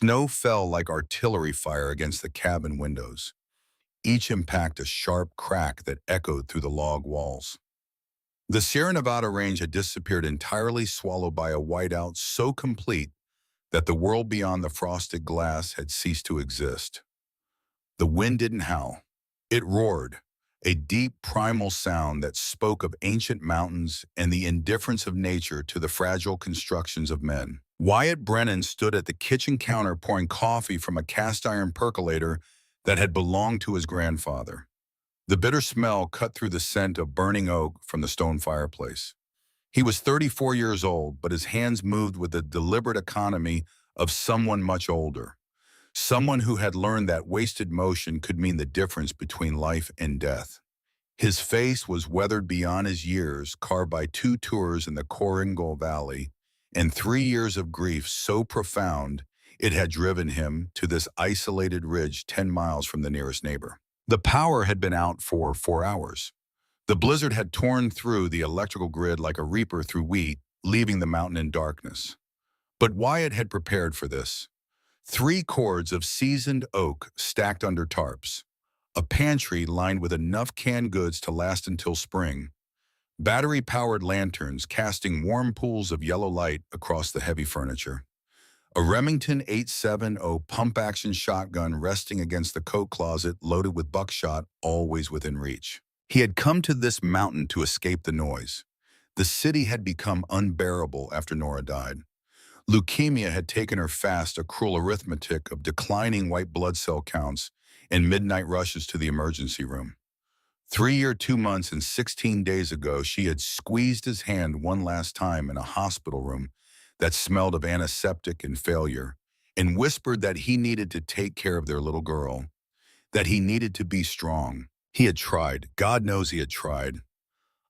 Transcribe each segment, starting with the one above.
Snow fell like artillery fire against the cabin windows, each impact a sharp crack that echoed through the log walls. The Sierra Nevada range had disappeared entirely, swallowed by a whiteout so complete that the world beyond the frosted glass had ceased to exist. The wind didn't howl. It roared, a deep primal sound that spoke of ancient mountains and the indifference of nature to the fragile constructions of men. Wyatt Brennan stood at the kitchen counter pouring coffee from a cast-iron percolator that had belonged to his grandfather. The bitter smell cut through the scent of burning oak from the stone fireplace. He was 34 years old, but his hands moved with the deliberate economy of someone much older. Someone who had learned that wasted motion could mean the difference between life and death. His face was weathered beyond his years, carved by 2 tours in the Coringal Valley, and 3 years of grief so profound it had driven him to this isolated ridge 10 miles from the nearest neighbor. The power had been out for 4 hours. The blizzard had torn through the electrical grid like a reaper through wheat, leaving the mountain in darkness. But Wyatt had prepared for this. 3 cords of seasoned oak stacked under tarps, a pantry lined with enough canned goods to last until spring, battery-powered lanterns casting warm pools of yellow light across the heavy furniture, a Remington 870 pump-action shotgun resting against the coat closet loaded with buckshot always within reach. He had come to this mountain to escape the noise. The city had become unbearable after Nora died. Leukemia had taken her fast, a cruel arithmetic of declining white blood cell counts and midnight rushes to the emergency room. 3 years, 2 months, and 16 days ago, she had squeezed his hand one last time in a hospital room that smelled of antiseptic and failure, and whispered that he needed to take care of their little girl, that he needed to be strong. He had tried. God knows he had tried.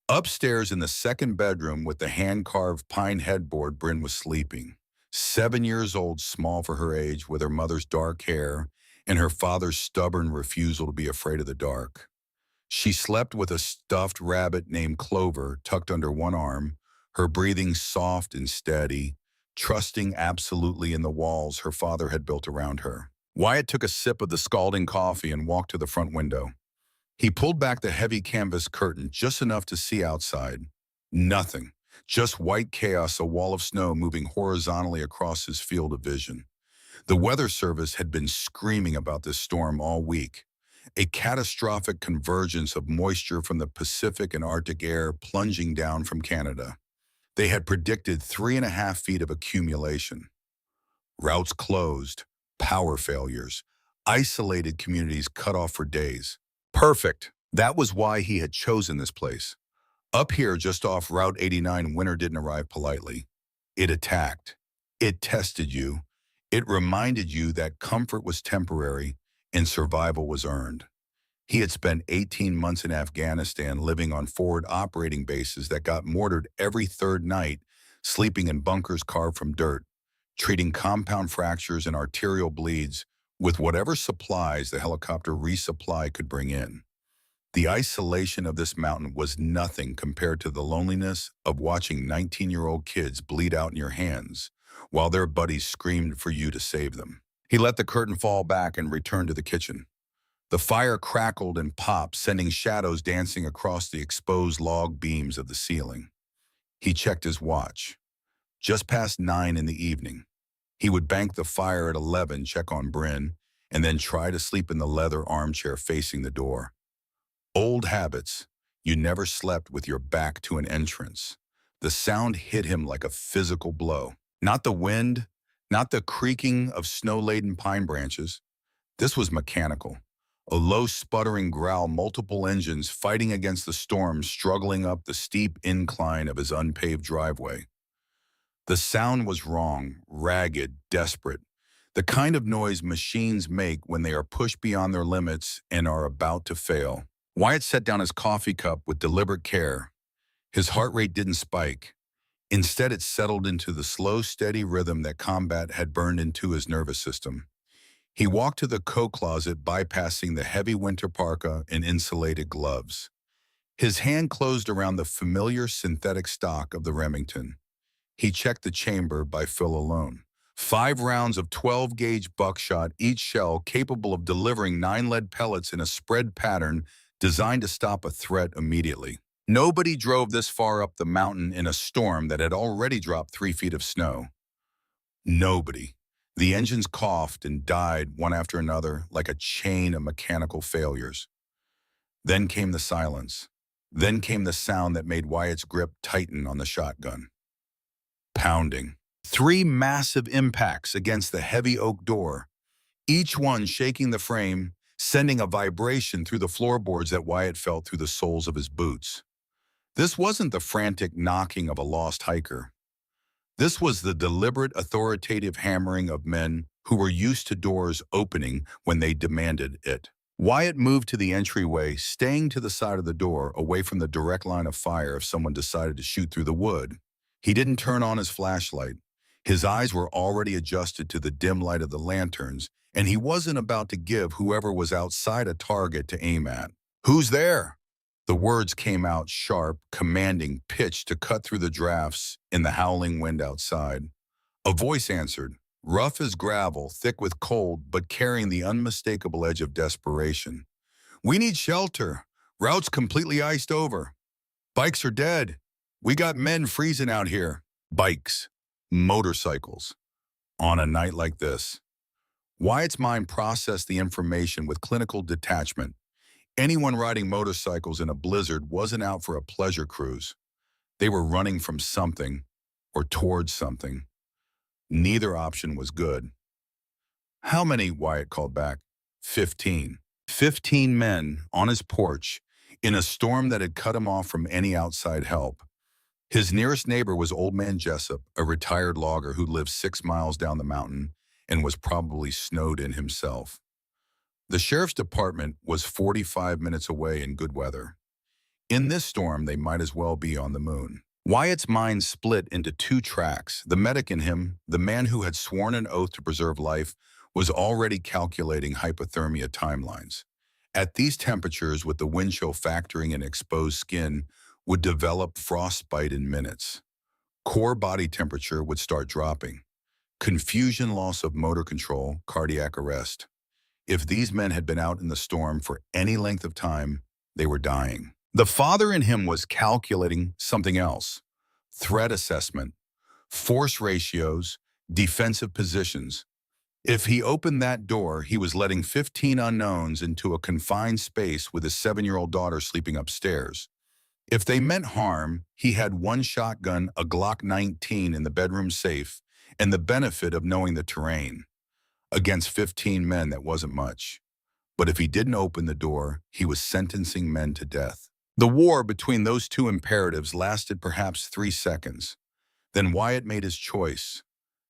Upstairs in the second bedroom with the hand-carved pine headboard, Bryn was sleeping. 7 years old, small for her age, with her mother's dark hair and her father's stubborn refusal to be afraid of the dark. She slept with a stuffed rabbit named Clover tucked under one arm, her breathing soft and steady, trusting absolutely in the walls her father had built around her. Wyatt took a sip of the scalding coffee and walked to the front window. He pulled back the heavy canvas curtain just enough to see outside. Nothing. Just white chaos, a wall of snow moving horizontally across his field of vision. The Weather Service had been screaming about this storm all week, a catastrophic convergence of moisture from the Pacific and Arctic air plunging down from Canada. They had predicted 3.5 feet of accumulation. Routes closed, power failures, isolated communities cut off for days. Perfect. That was why he had chosen this place. Up here, just off Route 89, winter didn't arrive politely. It attacked. It tested you. It reminded you that comfort was temporary and survival was earned. He had spent 18 months in Afghanistan living on forward operating bases that got mortared every third night, sleeping in bunkers carved from dirt, treating compound fractures and arterial bleeds with whatever supplies the helicopter resupply could bring in. The isolation of this mountain was nothing compared to the loneliness of watching 19-year-old kids bleed out in your hands while their buddies screamed for you to save them. He let the curtain fall back and returned to the kitchen. The fire crackled and popped, sending shadows dancing across the exposed log beams of the ceiling. He checked his watch. Just past 9 in the evening. He would bank the fire at 11, check on Bryn, and then try to sleep in the leather armchair facing the door. Old habits. You never slept with your back to an entrance. The sound hit him like a physical blow. Not the wind, not the creaking of snow-laden pine branches. This was mechanical. A low sputtering growl, multiple engines fighting against the storm, struggling up the steep incline of his unpaved driveway. The sound was wrong, ragged, desperate. The kind of noise machines make when they are pushed beyond their limits and are about to fail. Wyatt set down his coffee cup with deliberate care. His heart rate didn't spike. Instead, it settled into the slow, steady rhythm that combat had burned into his nervous system. He walked to the coat closet, bypassing the heavy winter parka and insulated gloves. His hand closed around the familiar synthetic stock of the Remington. He checked the chamber by fill alone. 5 rounds of 12-gauge buckshot, each shell capable of delivering 9 lead pellets in a spread pattern designed to stop a threat immediately. Nobody drove this far up the mountain in a storm that had already dropped 3 feet of snow. Nobody. The engines coughed and died one after another like a chain of mechanical failures. Then came the silence. Then came the sound that made Wyatt's grip tighten on the shotgun. Pounding. 3 massive impacts against the heavy oak door, each one shaking the frame, sending a vibration through the floorboards that Wyatt felt through the soles of his boots. This wasn't the frantic knocking of a lost hiker. This was the deliberate, authoritative hammering of men who were used to doors opening when they demanded it. Wyatt moved to the entryway, staying to the side of the door, away from the direct line of fire if someone decided to shoot through the wood. He didn't turn on his flashlight. His eyes were already adjusted to the dim light of the lanterns, and he wasn't about to give whoever was outside a target to aim at. "Who's there?" The words came out sharp, commanding pitch to cut through the drafts in the howling wind outside. A voice answered, rough as gravel, thick with cold, but carrying the unmistakable edge of desperation. "We need shelter. Route's completely iced over. Bikes are dead. We got men freezing out here." Bikes. Motorcycles. On a night like this. Wyatt's mind processed the information with clinical detachment. Anyone riding motorcycles in a blizzard wasn't out for a pleasure cruise. They were running from something, or towards something. Neither option was good. "How many?" Wyatt called back. 15. 15 men on his porch, in a storm that had cut him off from any outside help. His nearest neighbor was Old Man Jessup, a retired logger who lived 6 miles down the mountain and was probably snowed in himself. The sheriff's department was 45 minutes away in good weather. In this storm, they might as well be on the moon. Wyatt's mind split into 2 tracks. The medic in him, the man who had sworn an oath to preserve life, was already calculating hypothermia timelines. At these temperatures, with the wind chill factoring in exposed skin, would develop frostbite in minutes. Core body temperature would start dropping. Confusion, loss of motor control, cardiac arrest. If these men had been out in the storm for any length of time, they were dying. The father in him was calculating something else. Threat assessment, force ratios, defensive positions. If he opened that door, he was letting 15 unknowns into a confined space with his 7-year-old daughter sleeping upstairs. If they meant harm, he had 1 shotgun, a Glock 19 in the bedroom safe, and the benefit of knowing the terrain. Against 15 men, that wasn't much. But if he didn't open the door, he was sentencing men to death. The war between those 2 imperatives lasted perhaps 3 seconds. Then Wyatt made his choice.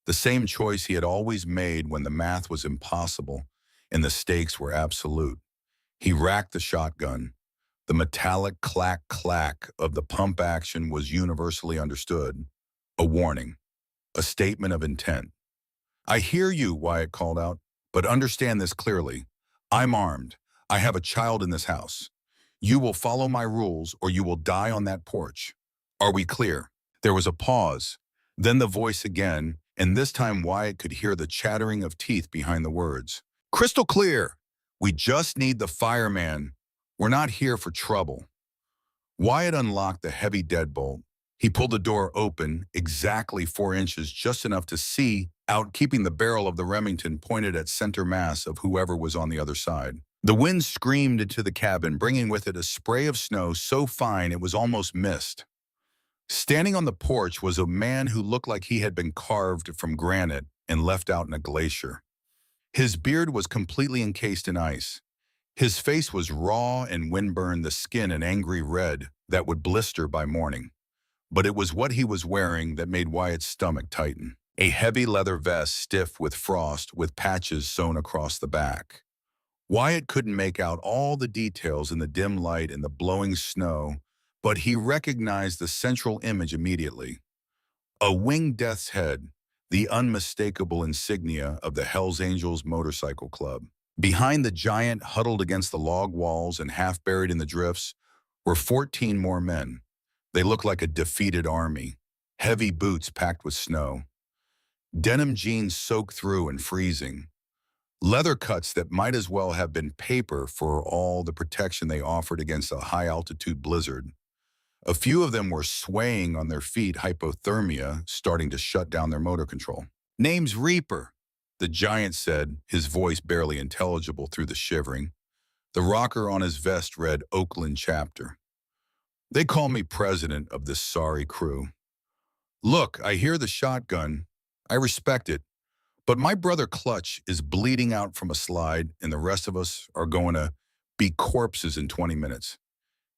The same choice he had always made when the math was impossible and the stakes were absolute. He racked the shotgun. The metallic clack-clack of the pump action was universally understood. A warning. A statement of intent. "I hear you," Wyatt called out, "but understand this clearly. I'm armed. I have a child in this house. You will follow my rules or you will die on that porch. Are we clear?" There was a pause, then the voice again, and this time Wyatt could hear the chattering of teeth behind the words. "Crystal clear. We just need the fireman. We're not here for trouble." Wyatt unlocked the heavy deadbolt. He pulled the door open, exactly 4 inches, just enough to see out, keeping the barrel of the Remington pointed at center mass of whoever was on the other side. The wind screamed into the cabin, bringing with it a spray of snow so fine it was almost mist. Standing on the porch was a man who looked like he had been carved from granite and left out in a glacier. His beard was completely encased in ice. His face was raw and windburned, the skin an angry red that would blister by morning. But it was what he was wearing that made Wyatt's stomach tighten. A heavy leather vest, stiff with frost, with patches sewn across the back. Wyatt couldn't make out all the details in the dim light and the blowing snow, but he recognized the central image immediately. A winged death's head, the unmistakable insignia of the Hells Angels Motorcycle Club. Behind the giant, huddled against the log walls and half buried in the drifts, were 14 more men. They looked like a defeated army, heavy boots packed with snow. Denim jeans soaked through and freezing. Leather cuts that might as well have been paper for all the protection they offered against a high-altitude blizzard. A few of them were swaying on their feet, hypothermia starting to shut down their motor control. "Name's Reaper," the giant said, his voice barely intelligible through the shivering. The rocker on his vest read Oakland Chapter. "They call me president of this sorry crew. Look, I hear the shotgun. I respect it. But my brother Clutch is bleeding out from a slide, and the rest of us are going to be corpses in 20 minutes.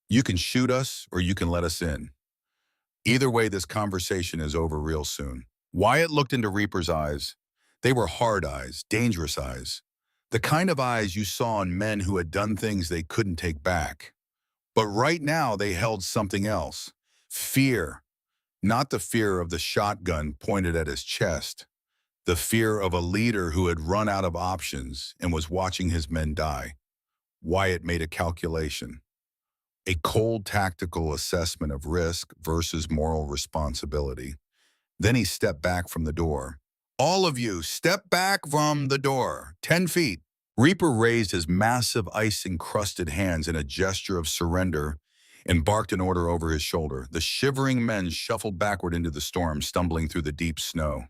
You can shoot us, or you can let us in. Either way, this conversation is over real soon." Wyatt looked into Reaper's eyes. They were hard eyes, dangerous eyes. The kind of eyes you saw in men who had done things they couldn't take back. But right now, they held something else. Fear. Not the fear of the shotgun pointed at his chest. The fear of a leader who had run out of options and was watching his men die. Wyatt made a calculation. A cold tactical assessment of risk versus moral responsibility. Then he stepped back from the door. "All of you, step back from the door, 10 feet. Reaper raised his massive ice-encrusted hands in a gesture of surrender and barked an order over his shoulder. The shivering men shuffled backward into the storm, stumbling through the deep snow.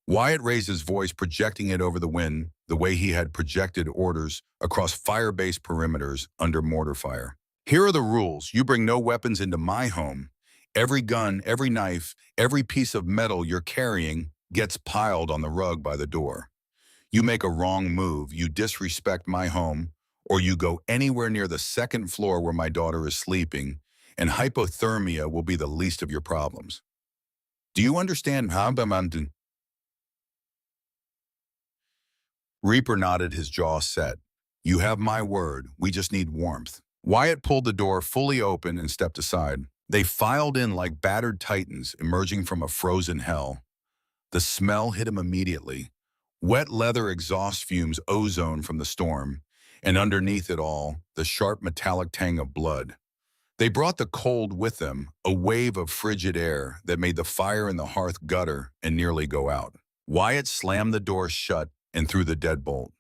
Wyatt raised his voice, projecting it over the wind, the way he had projected orders across fire-based perimeters under mortar fire. "Here are the rules. You bring no weapons into my home. Every gun, every knife, every piece of metal you're carrying gets piled on the rug by the door. You make a wrong move, you disrespect my home, or you go anywhere near the second floor where my daughter is sleeping, and hypothermia will be the least of your problems. Do you understand how I'm doing?" Reaper nodded, his jaw set. "You have my word. We just need warmth." Wyatt pulled the door fully open and stepped aside. They filed in like battered titans emerging from a frozen hell. The smell hit him immediately. Wet leather exhaust fumes, ozone from the storm, and underneath it all, the sharp metallic tang of blood. They brought the cold with them, a wave of frigid air that made the fire in the hearth gutter and nearly go out. Wyatt slammed the door shut and threw the deadbolt.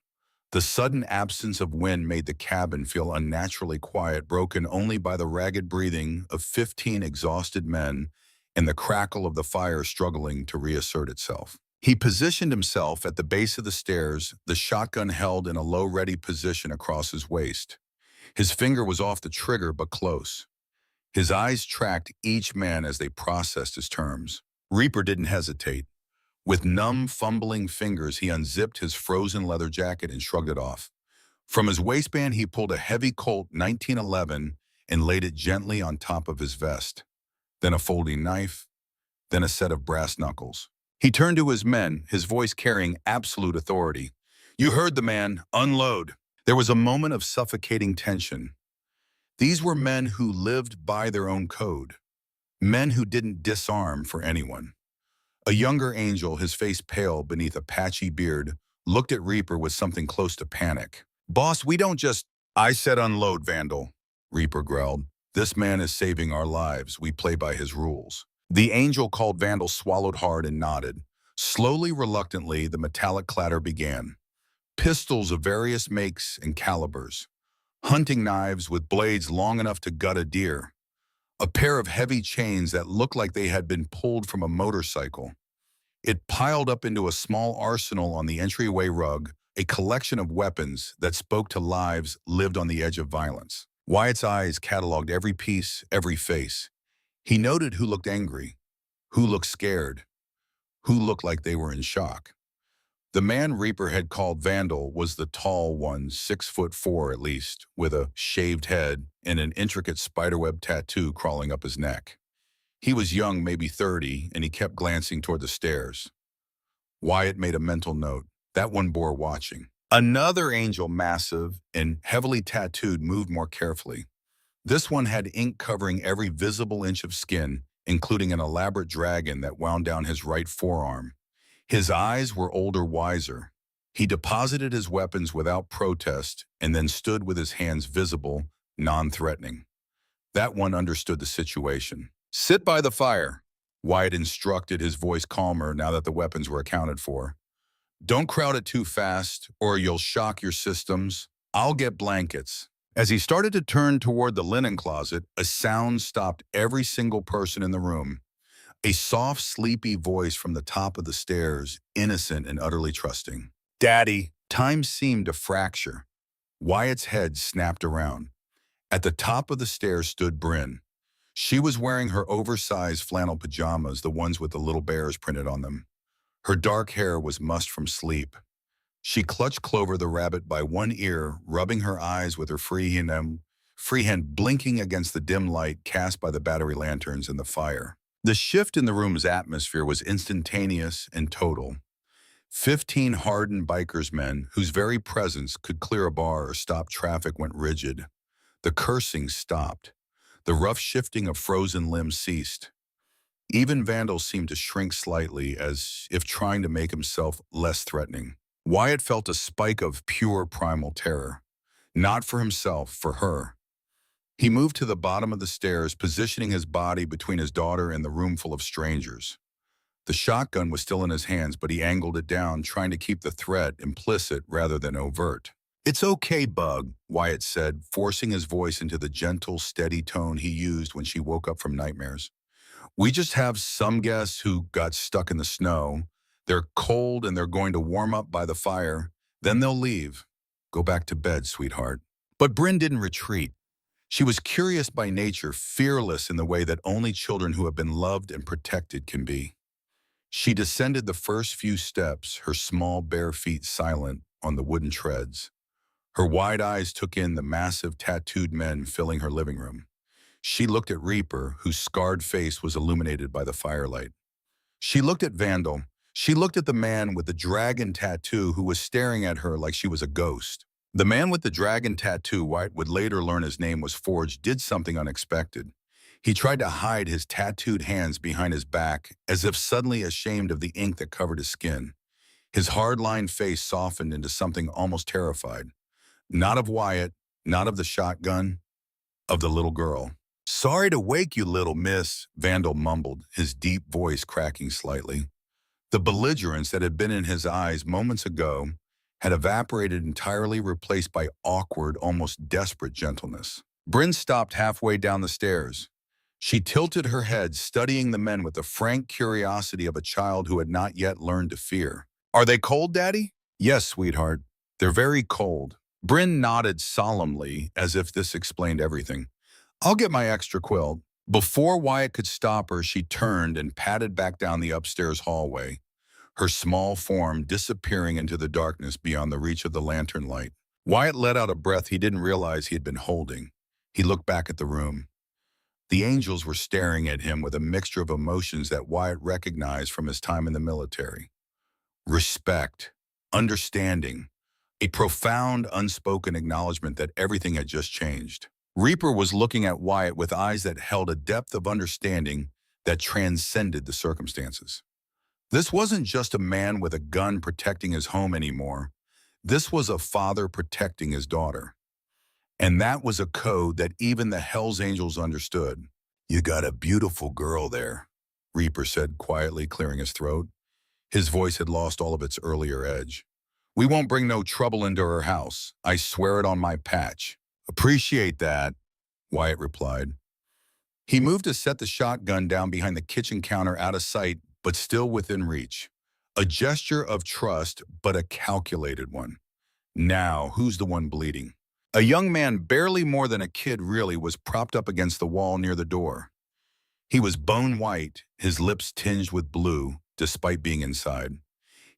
The sudden absence of wind made the cabin feel unnaturally quiet, broken only by the ragged breathing of 15 exhausted men and the crackle of the fire struggling to reassert itself. He positioned himself at the base of the stairs, the shotgun held in a low-ready position across his waist. His finger was off the trigger, but close. His eyes tracked each man as they processed his terms. Reaper didn't hesitate. With numb, fumbling fingers, he unzipped his frozen leather jacket and shrugged it off. From his waistband, he pulled a heavy Colt 1911 and laid it gently on top of his vest. Then a folding knife, then a set of brass knuckles. He turned to his men, his voice carrying absolute authority. "You heard the man. Unload." There was a moment of suffocating tension. These were men who lived by their own code. Men who didn't disarm for anyone. A younger angel, his face pale beneath a patchy beard, looked at Reaper with something close to panic. "Boss, we don't just—" "I said unload, Vandal," Reaper growled. "This man is saving our lives. We play by his rules." The angel called Vandal swallowed hard and nodded. Slowly, reluctantly, the metallic clatter began. Pistols of various makes and calibers. Hunting knives with blades long enough to gut a deer. A pair of heavy chains that looked like they had been pulled from a motorcycle. It piled up into a small arsenal on the entryway rug, a collection of weapons that spoke to lives lived on the edge of violence. Wyatt's eyes cataloged every piece, every face. He noted who looked angry, who looked scared, who looked like they were in shock. The man Reaper had called Vandal was the tall one, 6'4" at least, with a shaved head and an intricate spiderweb tattoo crawling up his neck. He was young, maybe 30, and he kept glancing toward the stairs. Wyatt made a mental note. That one bore watching. Another angel, massive and heavily tattooed, moved more carefully. This one had ink covering every visible inch of skin, including an elaborate dragon that wound down his right forearm. His eyes were older, wiser. He deposited his weapons without protest and then stood with his hands visible, non-threatening. That one understood the situation. "Sit by the fire." Wyatt instructed, his voice calmer now that the weapons were accounted for. Don't crowd it too fast, or you'll shock your systems. I'll get blankets. As he started to turn toward the linen closet, a sound stopped every single person in the room. A soft, sleepy voice from the top of the stairs, innocent and utterly trusting. Daddy. Time seemed to fracture. Wyatt's head snapped around. At the top of the stairs stood Bryn. She was wearing her oversized flannel pajamas, the ones with the little bears printed on them. Her dark hair was mussed from sleep. She clutched Clover the rabbit by one ear, rubbing her eyes with her free hand blinking against the dim light cast by the battery lanterns and the fire. The shift in the room's atmosphere was instantaneous and total. 15 hardened bikers men, whose very presence could clear a bar or stop traffic, went rigid. The cursing stopped. The rough shifting of frozen limbs ceased. Even Vandal seemed to shrink slightly, as if trying to make himself less threatening. Wyatt felt a spike of pure primal terror. Not for himself, for her. He moved to the bottom of the stairs, positioning his body between his daughter and the room full of strangers. The shotgun was still in his hands, but he angled it down, trying to keep the threat implicit rather than overt. It's okay, Bug, Wyatt said, forcing his voice into the gentle, steady tone he used when she woke up from nightmares. We just have some guests who got stuck in the snow. They're cold and they're going to warm up by the fire. Then they'll leave. Go back to bed, sweetheart. But Bryn didn't retreat. She was curious by nature, fearless in the way that only children who have been loved and protected can be. She descended the first few steps, her small bare feet silent on the wooden treads. Her wide eyes took in the massive tattooed men filling her living room. She looked at Reaper, whose scarred face was illuminated by the firelight. She looked at Vandal. She looked at the man with the dragon tattoo who was staring at her like she was a ghost. The man with the dragon tattoo, Wyatt would later learn his name was Forged, did something unexpected. He tried to hide his tattooed hands behind his back, as if suddenly ashamed of the ink that covered his skin. His hard-lined face softened into something almost terrified. Not of Wyatt, not of the shotgun, of the little girl. Sorry to wake you, little miss, Vandal mumbled, his deep voice cracking slightly. The belligerence that had been in his eyes moments ago had evaporated entirely, replaced by awkward, almost desperate gentleness. Bryn stopped halfway down the stairs. She tilted her head, studying the men with the frank curiosity of a child who had not yet learned to fear. Are they cold, Daddy? Yes, sweetheart. They're very cold. Bryn nodded solemnly, as if this explained everything. I'll get my extra quilt. Before Wyatt could stop her, she turned and padded back down the upstairs hallway, her small form disappearing into the darkness beyond the reach of the lantern light. Wyatt let out a breath he didn't realize he had been holding. He looked back at the room. The angels were staring at him with a mixture of emotions that Wyatt recognized from his time in the military. Respect, understanding, a profound, unspoken acknowledgement that everything had just changed. Reaper was looking at Wyatt with eyes that held a depth of understanding that transcended the circumstances. This wasn't just a man with a gun protecting his home anymore. This was a father protecting his daughter. And that was a code that even the Hell's Angels understood. You got a beautiful girl there, Reaper said quietly, clearing his throat. His voice had lost all of its earlier edge. We won't bring no trouble into her house. I swear it on my patch. Appreciate that, Wyatt replied. He moved to set the shotgun down behind the kitchen counter, out of sight, but still within reach. A gesture of trust, but a calculated one. Now, who's the one bleeding? A young man, barely more than a kid really, was propped up against the wall near the door. He was bone white, his lips tinged with blue, despite being inside.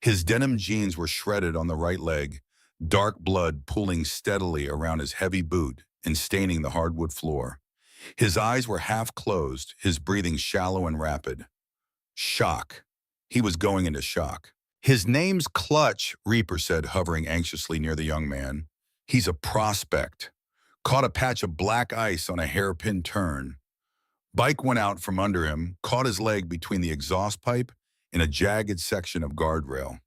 His denim jeans were shredded on the right leg, dark blood pooling steadily around his heavy boot and staining the hardwood floor. His eyes were half closed, his breathing shallow and rapid. Shock. He was going into shock. His name's Clutch, Reaper said, hovering anxiously near the young man. He's a prospect. Caught a patch of black ice on a hairpin turn. Bike went out from under him, caught his leg between the exhaust pipe and a jagged section of guardrail.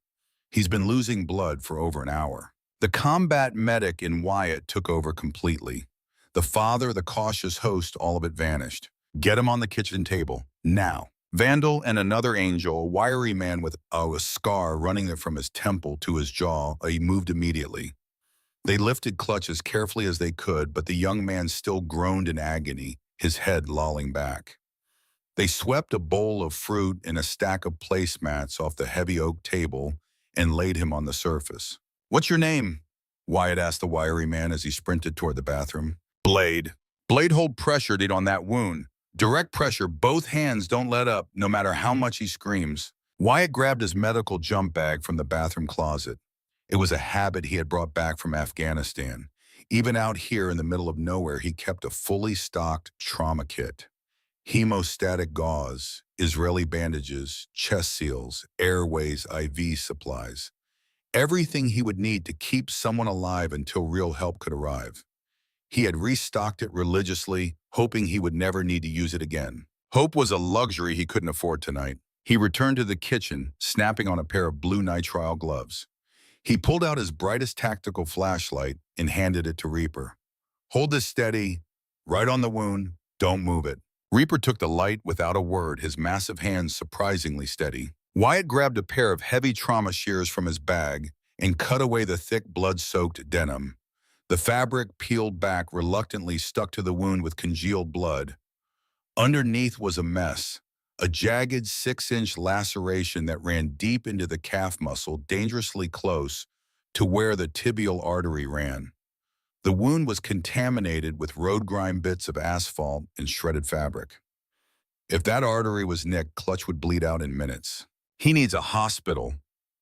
He's been losing blood for over an hour. The combat medic in Wyatt took over completely. The father, the cautious host, all of it vanished. Get him on the kitchen table, now. Vandal and another angel, a wiry man with a scar running from his temple to his jaw, he moved immediately. They lifted Clutch as carefully as they could, but the young man still groaned in agony, his head lolling back. They swept a bowl of fruit and a stack of placemats off the heavy oak table and laid him on the surface. "What's your name?" Wyatt asked the wiry man as he sprinted toward the bathroom. "Blade." Blade hold pressured it on that wound. Direct pressure, both hands don't let up, no matter how much he screams. Wyatt grabbed his medical jump bag from the bathroom closet. It was a habit he had brought back from Afghanistan. Even out here in the middle of nowhere, he kept a fully stocked trauma kit. Hemostatic gauze, Israeli bandages, chest seals, airways, IV supplies. Everything he would need to keep someone alive until real help could arrive. He had restocked it religiously, hoping he would never need to use it again. Hope was a luxury he couldn't afford tonight. He returned to the kitchen, snapping on a pair of blue nitrile gloves. He pulled out his brightest tactical flashlight and handed it to Reaper. "Hold this steady, right on the wound, don't move it." Reaper took the light without a word, his massive hands surprisingly steady. Wyatt grabbed a pair of heavy trauma shears from his bag and cut away the thick blood-soaked denim. The fabric, peeled back, reluctantly stuck to the wound with congealed blood. Underneath was a mess, a jagged 6-inch laceration that ran deep into the calf muscle, dangerously close to where the tibial artery ran. The wound was contaminated with road grime, bits of asphalt, and shredded fabric. If that artery was nicked, Clutch would bleed out in minutes. "He needs a hospital,"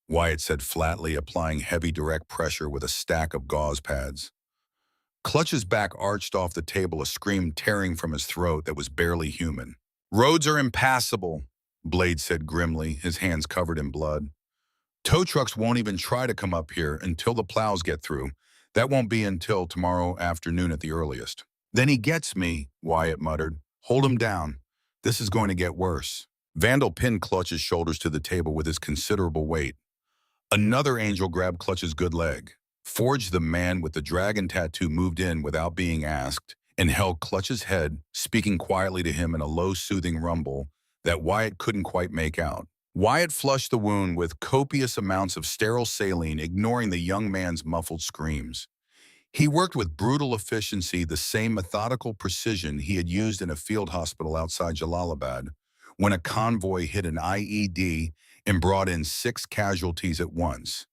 Wyatt said flatly, applying heavy direct pressure with a stack of gauze pads. Clutch's back arched off the table, a scream tearing from his throat that was barely human. "Roads are impassable," Blade said grimly, his hands covered in blood. "Tow trucks won't even try to come up here until the plows get through. That won't be until tomorrow afternoon at the earliest." "Then he gets me," Wyatt muttered. "Hold him down. This is going to get worse." Vandal pinned Clutch's shoulders to the table with his considerable weight. Another angel grabbed Clutch's good leg. Forge, the man with the dragon tattoo, moved in without being asked and held Clutch's head, speaking quietly to him in a low, soothing rumble that Wyatt couldn't quite make out. Wyatt flushed the wound with copious amounts of sterile saline, ignoring the young man's muffled screams. He worked with brutal efficiency, the same methodical precision he had used in a field hospital outside Jalalabad when a convoy hit an IED and brought in 6 casualties at once.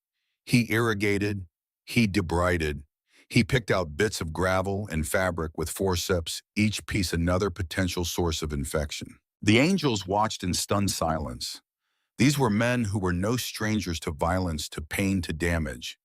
He irrigated, he debrided, he picked out bits of gravel and fabric with forceps, each piece another potential source of infection. The angels watched in stunned silence. These were men who were no strangers to violence, to pain, to damage.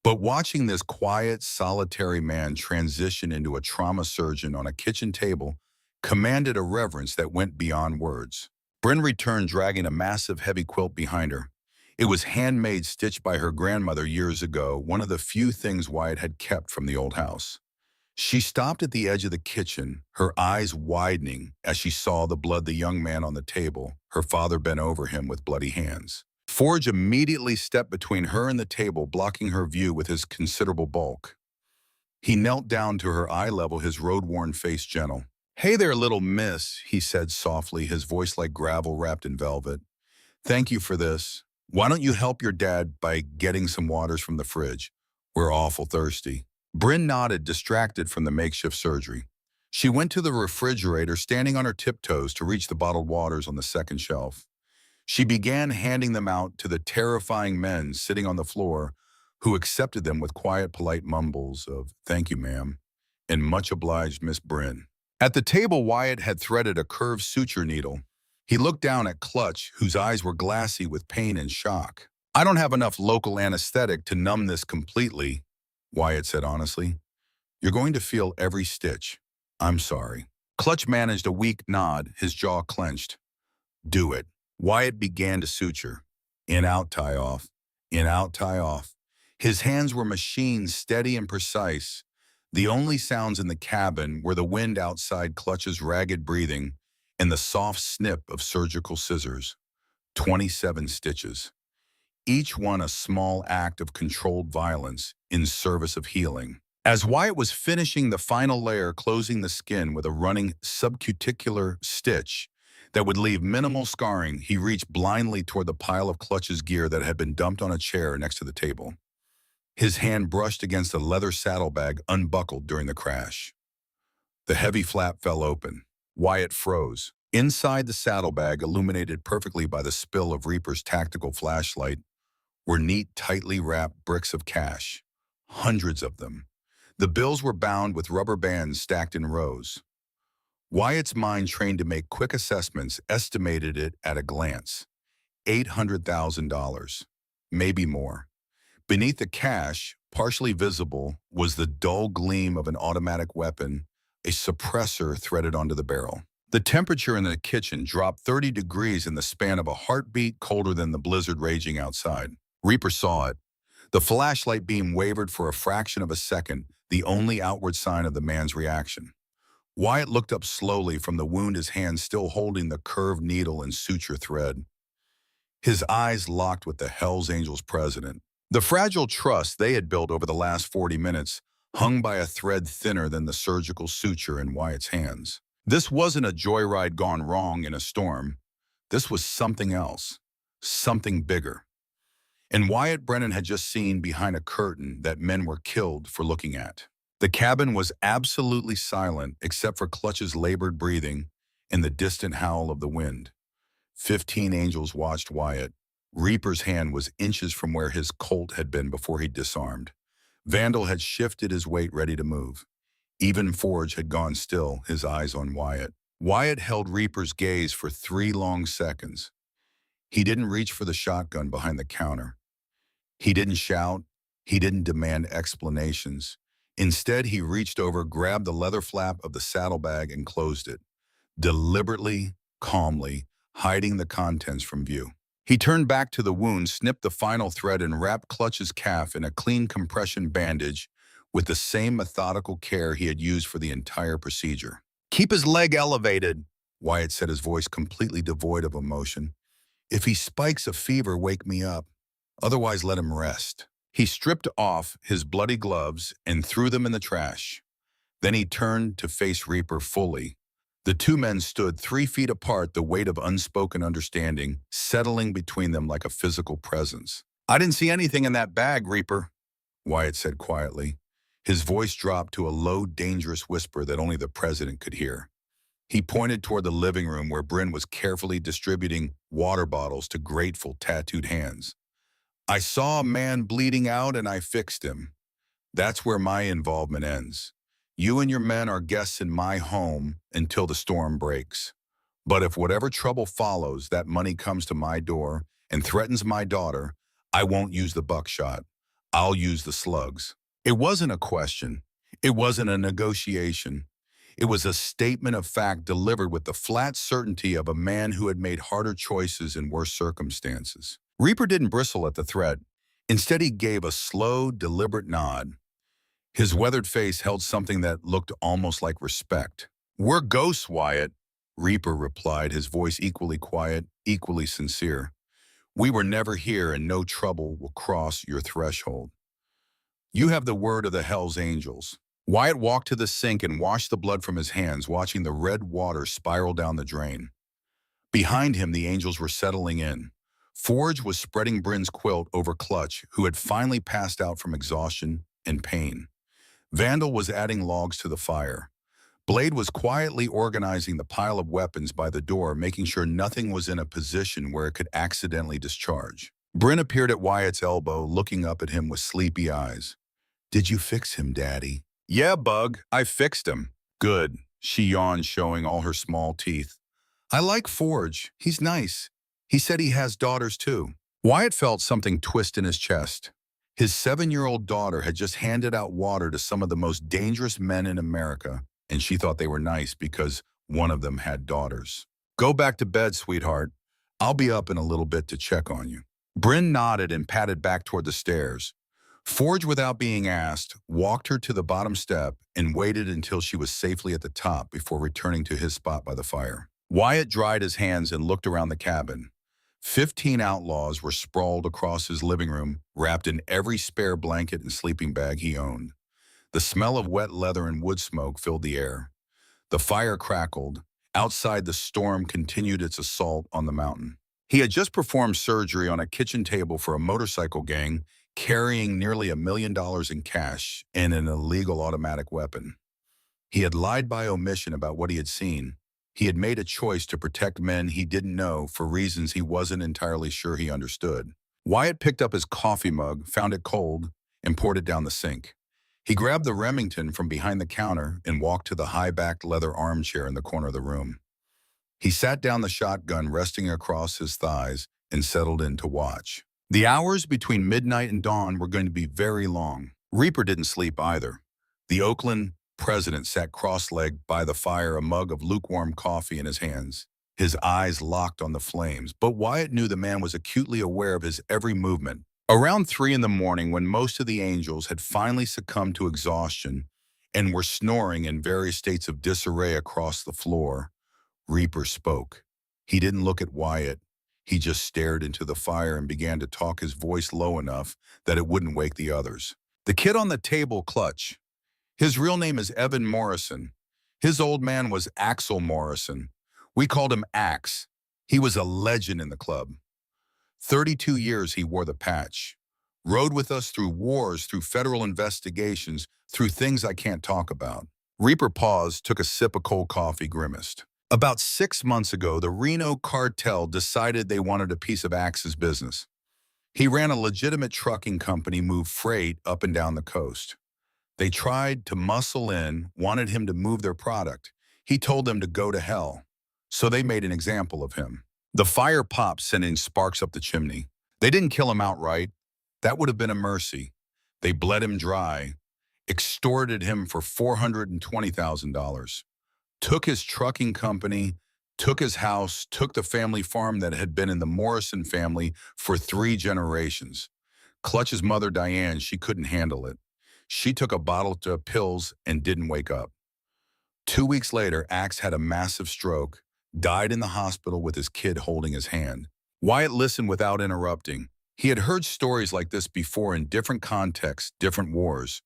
But watching this quiet, solitary man transition into a trauma surgeon on a kitchen table commanded a reverence that went beyond words. Bryn returned, dragging a massive, heavy quilt behind her. It was handmade, stitched by her grandmother years ago, one of the few things Wyatt had kept from the old house. She stopped at the edge of the kitchen, her eyes widening as she saw the blood, the young man on the table, her father bent over him with bloody hands. Forge immediately stepped between her and the table, blocking her view with his considerable bulk. He knelt down to her eye level, his road-worn face gentle. "Hey there, little miss," he said softly, his voice like gravel wrapped in velvet. "Thank you for this. Why don't you help your dad by getting some waters from the fridge? We're awful thirsty." Bryn nodded, distracted from the makeshift surgery. She went to the refrigerator, standing on her tiptoes to reach the bottled waters on the second shelf. She began handing them out to the terrifying men sitting on the floor, who accepted them with quiet, polite mumbles of "Thank you, ma'am," and "Much obliged, Miss Bryn." At the table, Wyatt had threaded a curved suture needle. He looked down at Clutch, whose eyes were glassy with pain and shock. "I don't have enough local anesthetic to numb this completely," Wyatt said honestly. "You're going to feel every stitch. I'm sorry." Clutch managed a weak nod, his jaw clenched. "Do it." Wyatt began to suture. In, out, tie off. In, out, tie off. His hands were machines, steady and precise. The only sounds in the cabin were the wind outside, Clutch's ragged breathing, and the soft snip of surgical scissors. 27 stitches. Each one a small act of controlled violence in service of healing. As Wyatt was finishing the final layer, closing the skin with a running subcuticular stitch, that would leave minimal scarring, he reached blindly toward the pile of Clutch's gear that had been dumped on a chair next to the table. His hand brushed against a leather saddlebag unbuckled during the crash. The heavy flap fell open. Wyatt froze. Inside the saddlebag, illuminated perfectly by the spill of Reaper's tactical flashlight, were neat, tightly wrapped bricks of cash. Hundreds of them. The bills were bound with rubber bands stacked in rows. Wyatt's mind, trained to make quick assessments, estimated it at a glance. $800,000. Maybe more. Beneath the cash, partially visible, was the dull gleam of an automatic weapon, a suppressor threaded onto the barrel. The temperature in the kitchen dropped 30 degrees in the span of a heartbeat, colder than the blizzard raging outside. Reaper saw it. The flashlight beam wavered for a fraction of a second, the only outward sign of the man's reaction. Wyatt looked up slowly from the wound, his hand still holding the curved needle and suture thread. His eyes locked with the Hells Angels president. The fragile trust they had built over the last 40 minutes hung by a thread thinner than the surgical suture in Wyatt's hands. This wasn't a joyride gone wrong in a storm. This was something else, something bigger. And Wyatt Brennan had just seen behind a curtain that men were killed for looking at. The cabin was absolutely silent except for Clutch's labored breathing and the distant howl of the wind. 15 angels watched Wyatt. Reaper's hand was inches from where his Colt had been before he disarmed. Vandal had shifted his weight, ready to move. Even Forge had gone still, his eyes on Wyatt. Wyatt held Reaper's gaze for 3 long seconds. He didn't reach for the shotgun behind the counter. He didn't shout. He didn't demand explanations. Instead, he reached over, grabbed the leather flap of the saddlebag and closed it, deliberately, calmly, hiding the contents from view. He turned back to the wound, snipped the final thread, and wrapped Clutch's calf in a clean compression bandage with the same methodical care he had used for the entire procedure. "Keep his leg elevated," Wyatt said, his voice completely devoid of emotion. "If he spikes a fever, wake me up. Otherwise, let him rest." He stripped off his bloody gloves and threw them in the trash. Then he turned to face Reaper fully. The two men stood 3 feet apart, the weight of unspoken understanding settling between them like a physical presence. "I didn't see anything in that bag, Reaper," Wyatt said quietly. His voice dropped to a low, dangerous whisper that only the president could hear. He pointed toward the living room where Bryn was carefully distributing water bottles to grateful, tattooed hands. "I saw a man bleeding out and I fixed him. That's where my involvement ends. You and your men are guests in my home until the storm breaks. But if whatever trouble follows, that money comes to my door and threatens my daughter, I won't use the buckshot. I'll use the slugs." It wasn't a question. It wasn't a negotiation. It was a statement of fact delivered with the flat certainty of a man who had made harder choices in worse circumstances. Reaper didn't bristle at the threat. Instead, he gave a slow, deliberate nod. His weathered face held something that looked almost like respect. "We're ghosts, Wyatt," Reaper replied, his voice equally quiet, equally sincere. "We were never here, and no trouble will cross your threshold. You have the word of the Hells Angels." Wyatt walked to the sink and washed the blood from his hands, watching the red water spiral down the drain. Behind him, the angels were settling in. Forge was spreading Bryn's quilt over Clutch, who had finally passed out from exhaustion and pain. Vandal was adding logs to the fire. Blade was quietly organizing the pile of weapons by the door, making sure nothing was in a position where it could accidentally discharge. Bryn appeared at Wyatt's elbow, looking up at him with sleepy eyes. "Did you fix him, Daddy?" "Yeah, Bug, I fixed him." "Good," she yawned, showing all her small teeth. "I like Forge. He's nice. He said he has daughters, too." Wyatt felt something twist in his chest. His 7-year-old daughter had just handed out water to some of the most dangerous men in America, and she thought they were nice because one of them had daughters. "Go back to bed, sweetheart. I'll be up in a little bit to check on you." Bryn nodded and padded back toward the stairs. Forge, without being asked, walked her to the bottom step and waited until she was safely at the top before returning to his spot by the fire. Wyatt dried his hands and looked around the cabin. 15 outlaws were sprawled across his living room, wrapped in every spare blanket and sleeping bag he owned. The smell of wet leather and wood smoke filled the air. The fire crackled, Outside, the storm continued its assault on the mountain. He had just performed surgery on a kitchen table for a motorcycle gang, carrying nearly $1 million in cash and an illegal automatic weapon. He had lied by omission about what he had seen. He had made a choice to protect men he didn't know for reasons he wasn't entirely sure he understood. Wyatt picked up his coffee mug, found it cold, and poured it down the sink. He grabbed the Remington from behind the counter and walked to the high-backed leather armchair in the corner of the room. He sat down the shotgun resting across his thighs and settled in to watch. The hours between midnight and dawn were going to be very long. Reaper didn't sleep either. The Oakland president sat cross-legged by the fire, a mug of lukewarm coffee in his hands, his eyes locked on the flames. But Wyatt knew the man was acutely aware of his every movement. Around 3 in the morning, when most of the angels had finally succumbed to exhaustion and were snoring in various states of disarray across the floor, Reaper spoke. He didn't look at Wyatt. He just stared into the fire and began to talk, his voice low enough that it wouldn't wake the others. The kid on the table, Clutch. His real name is Evan Morrison. His old man was Axel Morrison. We called him Axe. He was a legend in the club. 32 years he wore the patch. Rode with us through wars, through federal investigations, through things I can't talk about. Reaper paused, took a sip of cold coffee, grimaced. About 6 months ago, the Reno cartel decided they wanted a piece of Axe's business. He ran a legitimate trucking company, moved freight up and down the coast. They tried to muscle in, wanted him to move their product. He told them to go to hell. So they made an example of him. The fire popped, sending sparks up the chimney. They didn't kill him outright. That would have been a mercy. They bled him dry, extorted him for $420,000, took his trucking company, took his house, took the family farm that had been in the Morrison family for 3 generations. Clutch's mother, Diane, she couldn't handle it. She took a bottle of pills and didn't wake up. 2 weeks later, Axe had a massive stroke, died in the hospital with his kid holding his hand. Wyatt listened without interrupting. He had heard stories like this before in different contexts, different wars.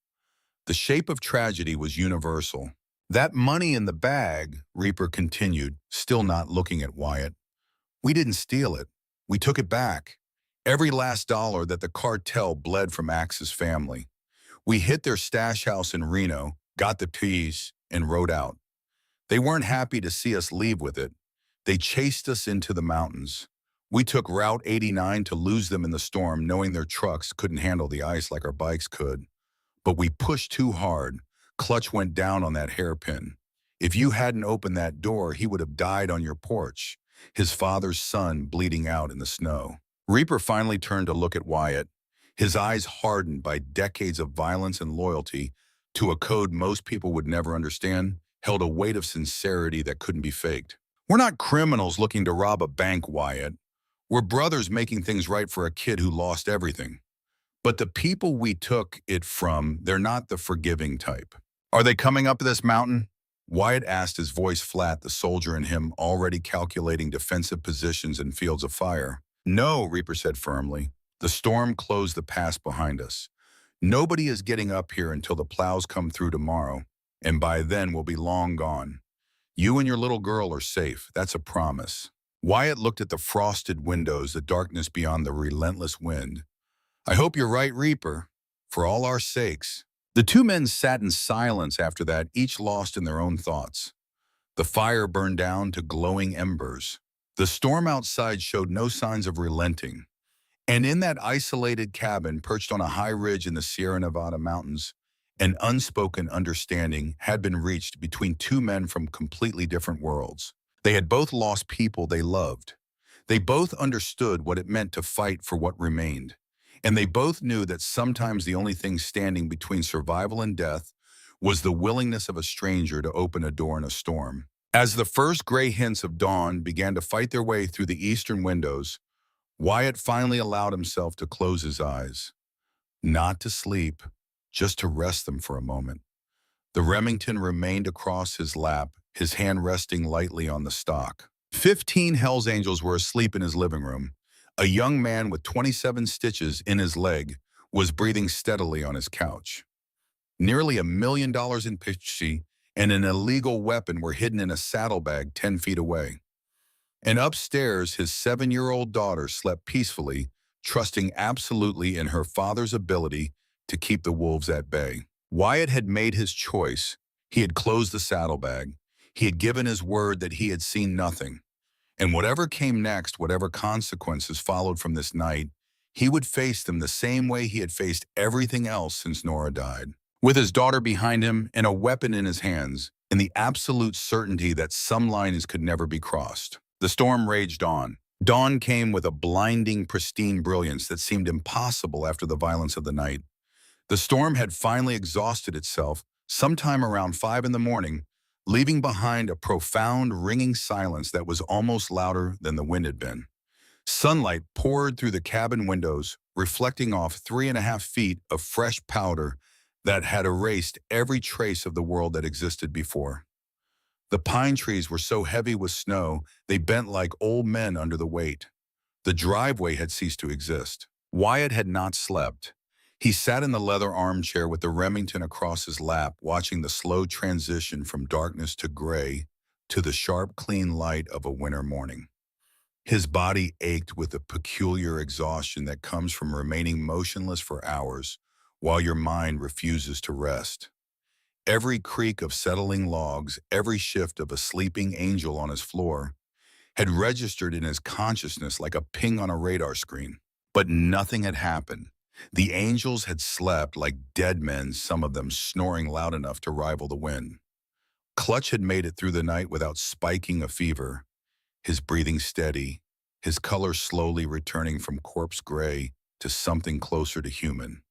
The shape of tragedy was universal. That money in the bag, Reaper continued, still not looking at Wyatt. We didn't steal it. We took it back. Every last dollar that the cartel bled from Axe's family. We hit their stash house in Reno, got the keys, and rode out. They weren't happy to see us leave with it. They chased us into the mountains. We took Route 89 to lose them in the storm, knowing their trucks couldn't handle the ice like our bikes could. But we pushed too hard. Clutch went down on that hairpin. If you hadn't opened that door, he would have died on your porch, his father's son bleeding out in the snow. Reaper finally turned to look at Wyatt. His eyes hardened by decades of violence and loyalty to a code most people would never understand, held a weight of sincerity that couldn't be faked. We're not criminals looking to rob a bank, Wyatt. We're brothers making things right for a kid who lost everything. But the people we took it from, they're not the forgiving type. Are they coming up this mountain? Wyatt asked, his voice flat, the soldier in him already calculating defensive positions in fields of fire. No, Reaper said firmly. The storm closed the pass behind us. Nobody is getting up here until the plows come through tomorrow, and by then we'll be long gone. You and your little girl are safe, that's a promise. Wyatt looked at the frosted windows, the darkness beyond the relentless wind. I hope you're right, Reaper, for all our sakes. The 2 men sat in silence after that, each lost in their own thoughts. The fire burned down to glowing embers. The storm outside showed no signs of relenting. And in that isolated cabin, perched on a high ridge in the Sierra Nevada mountains, an unspoken understanding had been reached between 2 men from completely different worlds. They had both lost people they loved. They both understood what it meant to fight for what remained. And they both knew that sometimes the only thing standing between survival and death was the willingness of a stranger to open a door in a storm. As the first gray hints of dawn began to fight their way through the eastern windows, Wyatt finally allowed himself to close his eyes. Not to sleep, just to rest them for a moment. The Remington remained across his lap, his hand resting lightly on the stock. 15 Hells Angels were asleep in his living room. A young man with 27 stitches in his leg was breathing steadily on his couch. Nearly $1 million in pixie and an illegal weapon were hidden in a saddlebag 10 feet away. And upstairs, his 7-year-old daughter slept peacefully, trusting absolutely in her father's ability to keep the wolves at bay. Wyatt had made his choice. He had closed the saddlebag. He had given his word that he had seen nothing. And whatever came next, whatever consequences followed from this night, he would face them the same way he had faced everything else since Nora died. With his daughter behind him and a weapon in his hands, in the absolute certainty that some lines could never be crossed. The storm raged on. Dawn came with a blinding, pristine brilliance that seemed impossible after the violence of the night. The storm had finally exhausted itself sometime around 5 in the morning, leaving behind a profound, ringing silence that was almost louder than the wind had been. Sunlight poured through the cabin windows, reflecting off 3.5 feet of fresh powder that had erased every trace of the world that existed before. The pine trees were so heavy with snow, they bent like old men under the weight. The driveway had ceased to exist. Wyatt had not slept. He sat in the leather armchair with the Remington across his lap, watching the slow transition from darkness to gray to the sharp, clean light of a winter morning. His body ached with a peculiar exhaustion that comes from remaining motionless for hours while your mind refuses to rest. Every creak of settling logs, every shift of a sleeping angel on his floor, had registered in his consciousness like a ping on a radar screen. But nothing had happened. The angels had slept like dead men, some of them snoring loud enough to rival the wind. Clutch had made it through the night without spiking a fever, his breathing steady, his color slowly returning from corpse gray to something closer to human.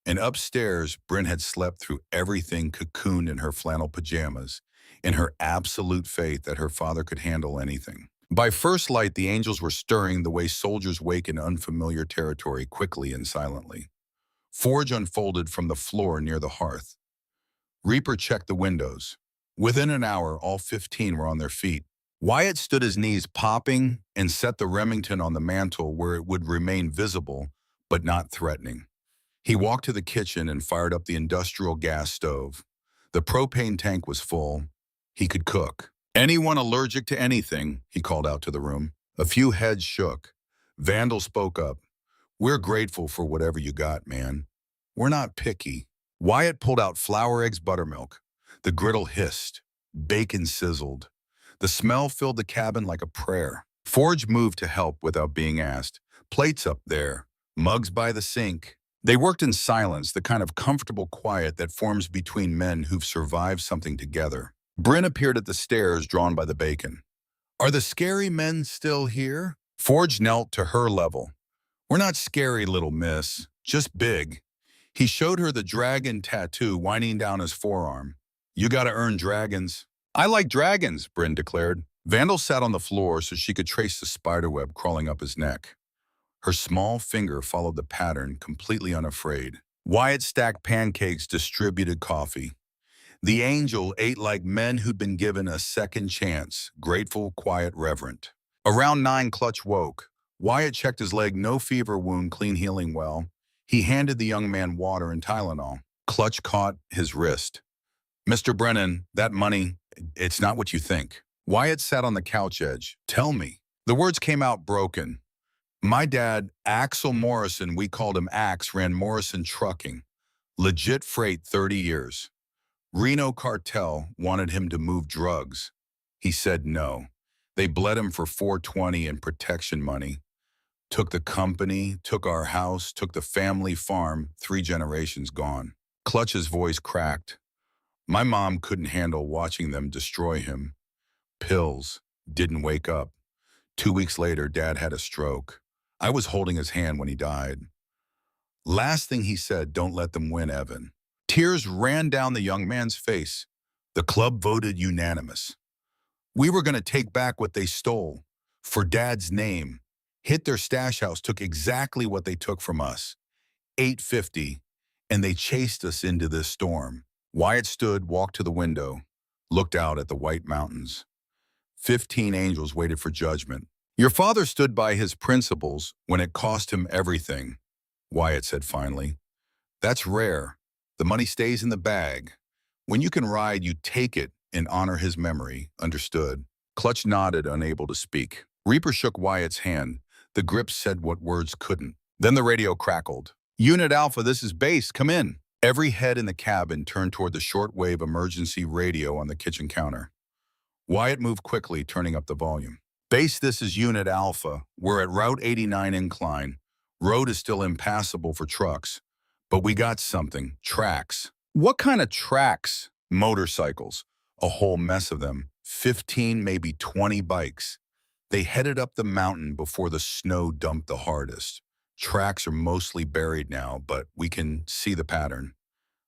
And upstairs, Bryn had slept through everything, cocooned in her flannel pajamas, in her absolute faith that her father could handle anything. By first light, the angels were stirring the way soldiers wake in unfamiliar territory, quickly and silently. Forge unfolded from the floor near the hearth. Reaper checked the windows. Within an hour, all 15 were on their feet. Wyatt stood his knees popping and set the Remington on the mantel where it would remain visible, but not threatening. He walked to the kitchen and fired up the industrial gas stove. The propane tank was full. He could cook. "Anyone allergic to anything?" he called out to the room. A few heads shook. Vandal spoke up. "We're grateful for whatever you got, man. We're not picky." Wyatt pulled out flour, eggs, buttermilk. The griddle hissed. Bacon sizzled. The smell filled the cabin like a prayer. Forge moved to help without being asked. Plates up there. Mugs by the sink. They worked in silence, the kind of comfortable quiet that forms between men who've survived something together. Bryn appeared at the stairs, drawn by the bacon. "Are the scary men still here?" Forge knelt to her level. "We're not scary, little miss, just big." He showed her the dragon tattoo winding down his forearm. "You gotta earn dragons." "I like dragons," Bryn declared. Vandal sat on the floor so she could trace the spiderweb crawling up his neck. Her small finger followed the pattern, completely unafraid. Wyatt stacked pancakes, distributed coffee. The angel ate like men who'd been given a second chance, grateful, quiet, reverent. Around 9, Clutch woke. Wyatt checked his leg, no fever wound, clean, healing well. He handed the young man water and Tylenol. Clutch caught his wrist. "Mr. Brennan, that money, it's not what you think." Wyatt sat on the couch edge. "Tell me." The words came out broken. "My dad, Axel Morrison, we called him Axe, ran Morrison Trucking. Legit freight, 30 years. Reno cartel wanted him to move drugs. He said no. They bled him for 420 and protection money. Took the company, took our house, took the family farm, 3 generations gone." Clutch's voice cracked. "My mom couldn't handle watching them destroy him. Pills. Didn't wake up. 2 weeks later, Dad had a stroke. I was holding his hand when he died. Last thing he said, 'Don't let them win, Evan.'" Tears ran down the young man's face. "The club voted unanimous. We were going to take back what they stole. For Dad's name. Hit their stash house, took exactly what they took from us. 850. And they chased us into this storm." Wyatt stood, walked to the window, looked out at the white mountains. 15 angels waited for judgment. "Your father stood by his principles when it cost him everything," Wyatt said finally. "That's rare. The money stays in the bag. When you can ride, you take it and honor his memory. Understood. Clutch nodded, unable to speak. Reaper shook Wyatt's hand. The grip said what words couldn't. Then the radio crackled. Unit Alpha, this is base. Come in. Every head in the cabin turned toward the shortwave emergency radio on the kitchen counter. Wyatt moved quickly, turning up the volume. Base, this is Unit Alpha. We're at Route 89 incline. Road is still impassable for trucks. But we got something. Tracks. What kind of tracks? Motorcycles. A whole mess of them. 15, maybe 20 bikes. They headed up the mountain before the snow dumped the hardest. Tracks are mostly buried now, but we can see the pattern.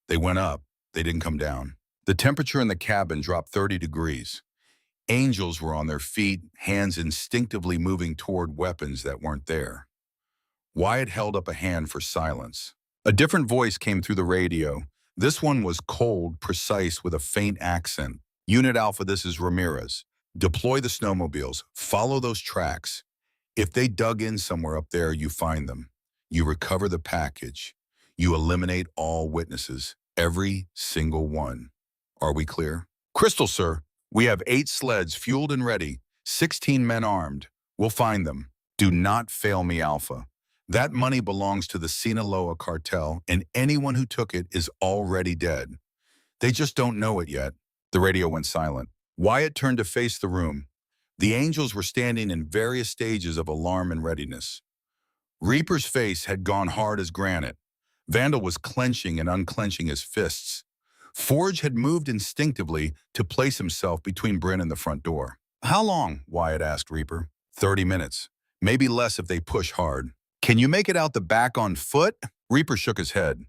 They went up. They didn't come down. The temperature in the cabin dropped 30 degrees. Angels were on their feet, hands instinctively moving toward weapons that weren't there. Wyatt held up a hand for silence. A different voice came through the radio. This one was cold, precise, with a faint accent. Unit Alpha, this is Ramirez. Deploy the snowmobiles. Follow those tracks. If they dug in somewhere up there, you find them. You recover the package. You eliminate all witnesses. Every single one. Are we clear? Crystal, sir. We have 8 sleds fueled and ready. 16 men armed. We'll find them. Do not fail me, Alpha. That money belongs to the Sinaloa cartel, and anyone who took it is already dead. They just don't know it yet. The radio went silent. Wyatt turned to face the room. The angels were standing in various stages of alarm and readiness. Reaper's face had gone hard as granite. Vandal was clenching and unclenching his fists. Forge had moved instinctively to place himself between Bryn and the front door. How long? Wyatt asked Reaper. 30 minutes. Maybe less if they push hard. Can you make it out the back on foot? Reaper shook his head.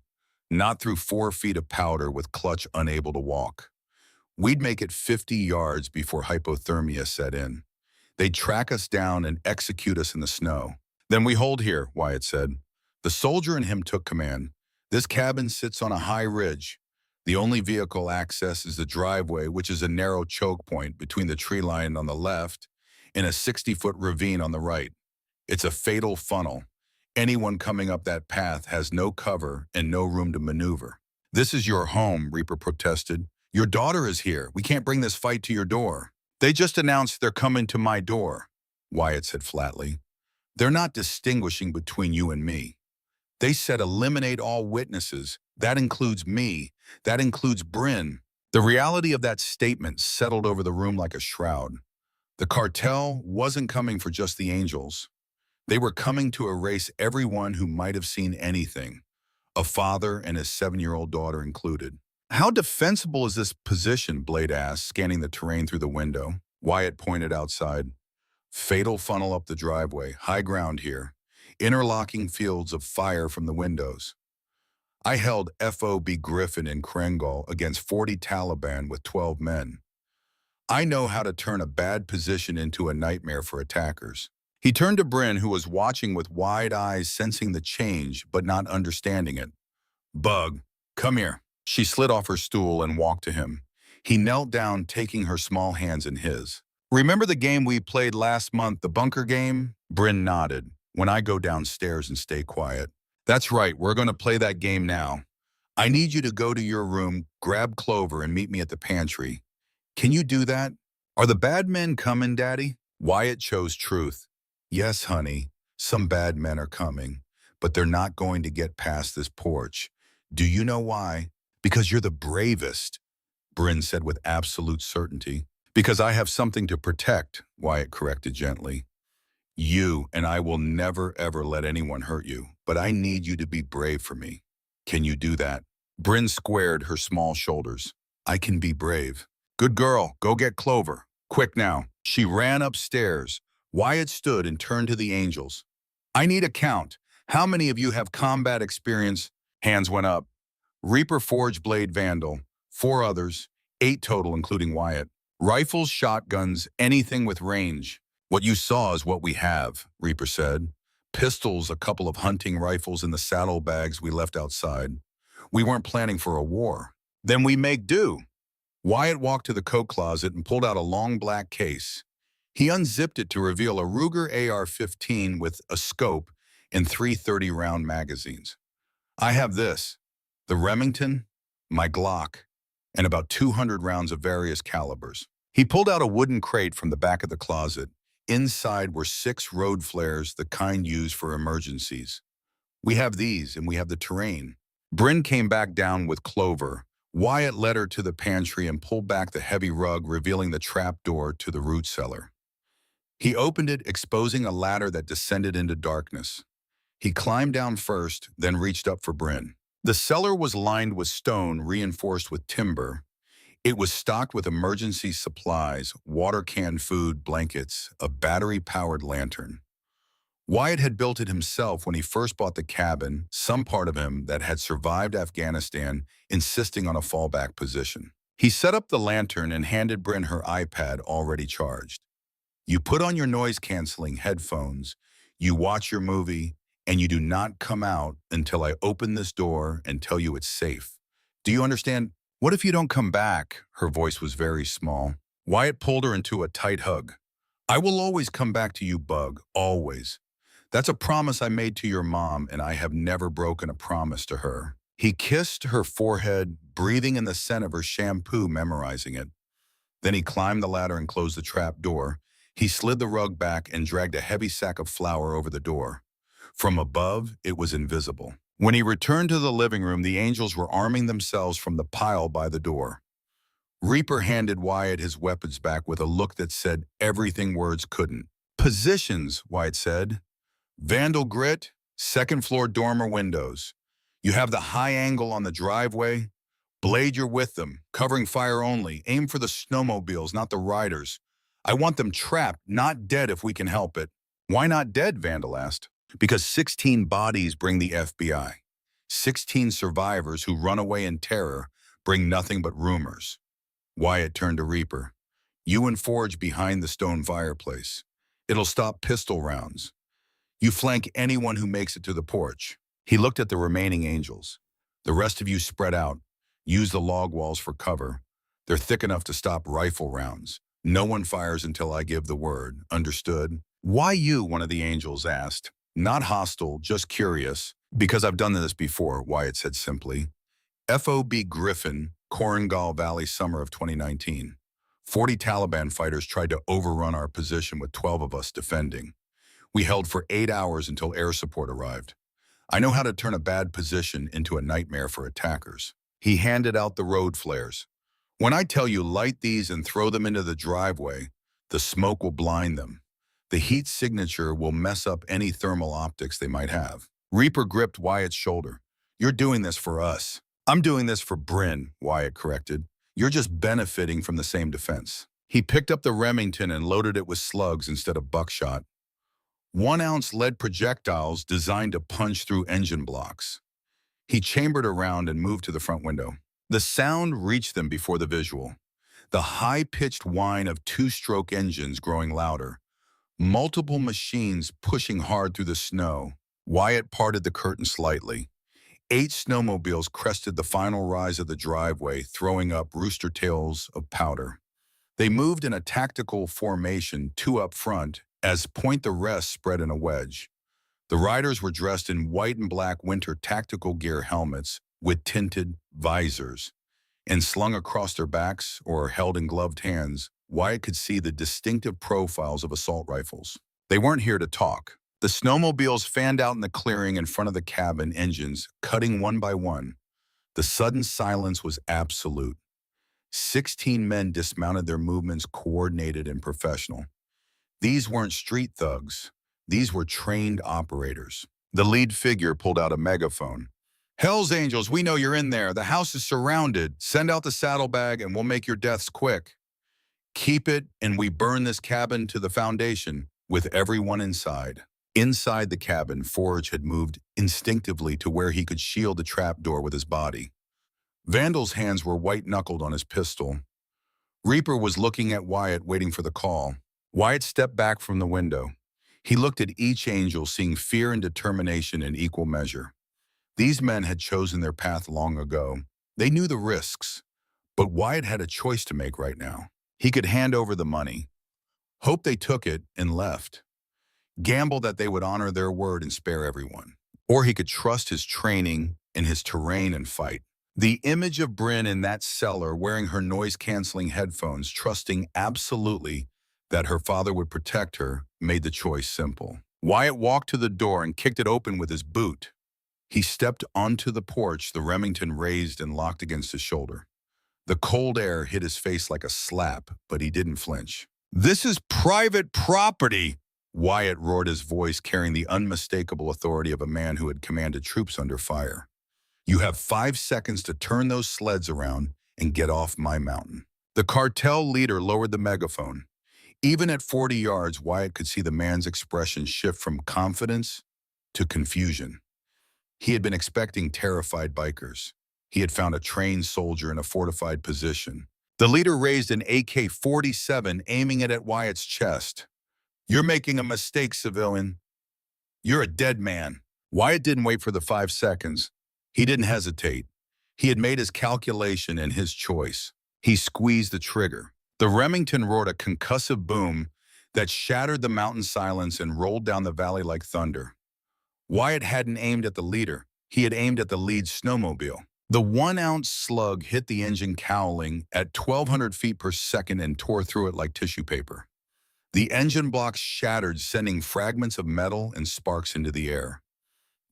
Not through 4 feet of powder with Clutch unable to walk. We'd make it 50 yards before hypothermia set in. They'd track us down and execute us in the snow. Then we hold here, Wyatt said. The soldier in him took command. This cabin sits on a high ridge. The only vehicle access is the driveway, which is a narrow choke point between the tree line on the left and a 60-foot ravine on the right. It's a fatal funnel. Anyone coming up that path has no cover and no room to maneuver. This is your home, Reaper protested. Your daughter is here. We can't bring this fight to your door. They just announced they're coming to my door, Wyatt said flatly. They're not distinguishing between you and me. They said eliminate all witnesses. That includes me. That includes Bryn. The reality of that statement settled over the room like a shroud. The cartel wasn't coming for just the angels. They were coming to erase everyone who might have seen anything, a father and his 7-year-old daughter included. How defensible is this position? Blade asked, scanning the terrain through the window. Wyatt pointed outside. Fatal funnel up the driveway, high ground here. Interlocking fields of fire from the windows. I held FOB Griffin and Krengal against 40 Taliban with 12 men. I know how to turn a bad position into a nightmare for attackers. He turned to Bryn, who was watching with wide eyes, sensing the change, but not understanding it. Bug, come here. She slid off her stool and walked to him. He knelt down, taking her small hands in his. Remember the game we played last month, the bunker game? Bryn nodded. When I go downstairs and stay quiet. That's right, we're going to play that game now. I need you to go to your room, grab Clover, and meet me at the pantry. Can you do that? Are the bad men coming, Daddy? Wyatt chose truth. Yes, honey, some bad men are coming, but they're not going to get past this porch. Do you know why? Because you're the bravest, Bryn said with absolute certainty. Because I have something to protect, Wyatt corrected gently. You and I will never, ever let anyone hurt you, but I need you to be brave for me. Can you do that? Bryn squared her small shoulders. I can be brave. Good girl, go get Clover. Quick now. She ran upstairs. Wyatt stood and turned to the angels. I need a count. How many of you have combat experience? Hands went up. Reaper, Forge, Blade, Vandal. 4 others. 8 total, including Wyatt. Rifles, shotguns, anything with range. What you saw is what we have, Reaper said. Pistols, a couple of hunting rifles in the saddlebags we left outside. We weren't planning for a war. Then we make do. Wyatt walked to the coat closet and pulled out a long black case. He unzipped it to reveal a Ruger AR-15 with a scope and 3 30-round magazines. I have this, the Remington, my Glock, and about 200 rounds of various calibers. He pulled out a wooden crate from the back of the closet. Inside were 6 road flares, the kind used for emergencies. We have these, and we have the terrain. Bryn came back down with Clover. Wyatt led her to the pantry and pulled back the heavy rug, revealing the trap door to the root cellar. He opened it, exposing a ladder that descended into darkness. He climbed down first, then reached up for Bryn. The cellar was lined with stone reinforced with timber. It was stocked with emergency supplies, water-canned food, blankets, a battery-powered lantern. Wyatt had built it himself when he first bought the cabin, some part of him that had survived Afghanistan, insisting on a fallback position. He set up the lantern and handed Bryn her iPad already charged. You put on your noise-canceling headphones, you watch your movie, and you do not come out until I open this door and tell you it's safe. Do you understand? What if you don't come back? Her voice was very small. Wyatt pulled her into a tight hug. I will always come back to you, Bug, always. That's a promise I made to your mom, and I have never broken a promise to her. He kissed her forehead, breathing in the scent of her shampoo, memorizing it. Then he climbed the ladder and closed the trap door. He slid the rug back and dragged a heavy sack of flour over the door. From above, it was invisible. When he returned to the living room, the angels were arming themselves from the pile by the door. Reaper handed Wyatt his weapons back with a look that said everything words couldn't. Positions, Wyatt said. Vandal grit, second floor dormer windows. You have the high angle on the driveway. Blade, you're with them, covering fire only. Aim for the snowmobiles, not the riders. I want them trapped, not dead if we can help it. Why not dead, Vandal asked. Because 16 bodies bring the FBI. 16 survivors who run away in terror bring nothing but rumors. Wyatt turned to Reaper. You and Forge behind the stone fireplace. It'll stop pistol rounds. You flank anyone who makes it to the porch. He looked at the remaining angels. The rest of you spread out. Use the log walls for cover. They're thick enough to stop rifle rounds. No one fires until I give the word. Understood? Why you? One of the angels asked. Not hostile, just curious. Because I've done this before, Wyatt said simply. FOB Griffin, Korangal Valley, summer of 2019. 40 Taliban fighters tried to overrun our position with 12 of us defending. We held for 8 hours until air support arrived. I know how to turn a bad position into a nightmare for attackers. He handed out the road flares. When I tell you light these and throw them into the driveway, the smoke will blind them. The heat signature will mess up any thermal optics they might have. Reaper gripped Wyatt's shoulder. You're doing this for us. I'm doing this for Bryn, Wyatt corrected. You're just benefiting from the same defense. He picked up the Remington and loaded it with slugs instead of buckshot. 1-ounce lead projectiles designed to punch through engine blocks. He chambered around and moved to the front window. The sound reached them before the visual. The high-pitched whine of 2-stroke engines growing louder. Multiple machines pushing hard through the snow. Wyatt parted the curtain slightly. 8 snowmobiles crested the final rise of the driveway, throwing up rooster tails of powder. They moved in a tactical formation, 2 up front, as point the rest spread in a wedge. The riders were dressed in white and black winter tactical gear helmets with tinted visors, and slung across their backs or held in gloved hands, Wyatt could see the distinctive profiles of assault rifles. They weren't here to talk. The snowmobiles fanned out in the clearing in front of the cabin, engines cutting one by one. The sudden silence was absolute. 16 men dismounted, their movements coordinated and professional. These weren't street thugs. These were trained operators. The lead figure pulled out a megaphone. Hell's Angels, we know you're in there. The house is surrounded. Send out the saddlebag and we'll make your deaths quick. Keep it and we burn this cabin to the foundation with everyone inside. Inside the cabin, Forge had moved instinctively to where he could shield the trapdoor with his body. Vandal's hands were white-knuckled on his pistol. Reaper was looking at Wyatt, waiting for the call. Wyatt stepped back from the window. He looked at each angel, seeing fear and determination in equal measure. These men had chosen their path long ago. They knew the risks, but Wyatt had a choice to make right now. He could hand over the money, hope they took it and left, gamble that they would honor their word and spare everyone. Or he could trust his training and his terrain and fight. The image of Bryn in that cellar wearing her noise-canceling headphones, trusting absolutely that her father would protect her, made the choice simple. Wyatt walked to the door and kicked it open with his boot. He stepped onto the porch, the Remington raised and locked against his shoulder. The cold air hit his face like a slap, but he didn't flinch. "This is private property!" Wyatt roared, his voice carrying the unmistakable authority of a man who had commanded troops under fire. "You have 5 seconds to turn those sleds around and get off my mountain." The cartel leader lowered the megaphone. Even at 40 yards, Wyatt could see the man's expression shift from confidence to confusion. He had been expecting terrified bikers. He had found a trained soldier in a fortified position. The leader raised an AK-47, aiming it at Wyatt's chest. "You're making a mistake, civilian. You're a dead man." Wyatt didn't wait for the 5 seconds. He didn't hesitate. He had made his calculation and his choice. He squeezed the trigger. The Remington roared a concussive boom that shattered the mountain silence and rolled down the valley like thunder. Wyatt hadn't aimed at the leader. He had aimed at the lead snowmobile. The 1-ounce slug hit the engine cowling at 1,200 feet per second and tore through it like tissue paper. The engine blocks shattered, sending fragments of metal and sparks into the air.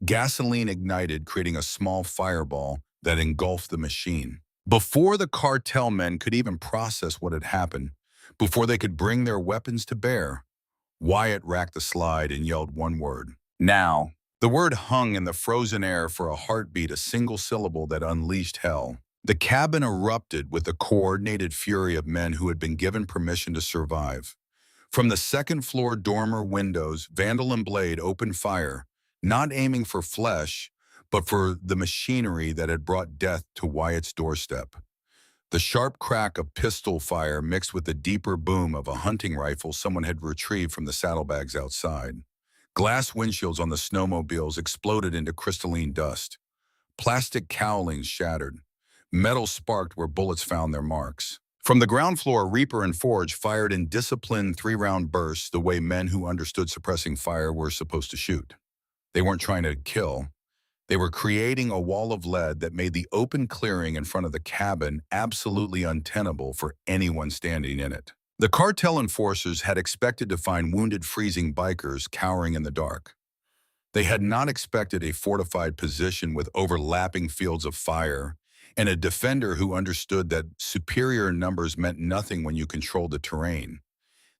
Gasoline ignited, creating a small fireball that engulfed the machine. Before the cartel men could even process what had happened, before they could bring their weapons to bear, Wyatt racked the slide and yelled one word: "Now." The word hung in the frozen air for a heartbeat, a single syllable that unleashed hell. The cabin erupted with the coordinated fury of men who had been given permission to survive. From the second-floor dormer windows, Vandal and Blade opened fire, not aiming for flesh, but for the machinery that had brought death to Wyatt's doorstep. The sharp crack of pistol fire mixed with the deeper boom of a hunting rifle someone had retrieved from the saddlebags outside. Glass windshields on the snowmobiles exploded into crystalline dust. Plastic cowlings shattered. Metal sparked where bullets found their marks. From the ground floor, Reaper and Forge fired in disciplined 3-round bursts, the way men who understood suppressing fire were supposed to shoot. They weren't trying to kill. They were creating a wall of lead that made the open clearing in front of the cabin absolutely untenable for anyone standing in it. The cartel enforcers had expected to find wounded, freezing bikers cowering in the dark. They had not expected a fortified position with overlapping fields of fire and a defender who understood that superior numbers meant nothing when you controlled the terrain.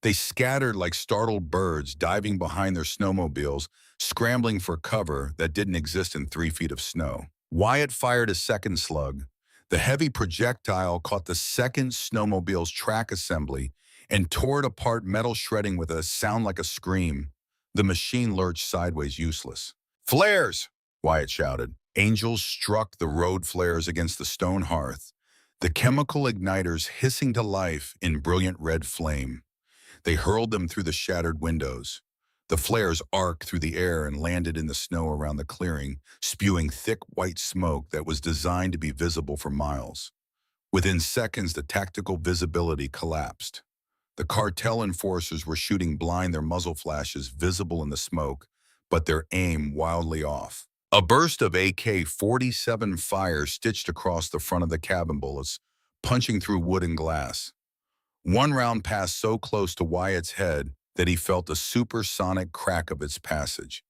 They scattered like startled birds, diving behind their snowmobiles, scrambling for cover that didn't exist in 3 feet of snow. Wyatt fired a second slug. The heavy projectile caught the second snowmobile's track assembly and tore it apart, metal shredding with a sound like a scream. The machine lurched sideways, useless. "Flares!" Wyatt shouted. Angels struck the road flares against the stone hearth, the chemical igniters hissing to life in brilliant red flame. They hurled them through the shattered windows. The flares arced through the air and landed in the snow around the clearing, spewing thick white smoke that was designed to be visible for miles. Within seconds, the tactical visibility collapsed. The cartel enforcers were shooting blind, their muzzle flashes visible in the smoke, but their aim wildly off. A burst of AK-47 fire stitched across the front of the cabin, bullets punching through wood and glass. One round passed so close to Wyatt's head that he felt the supersonic crack of its passage.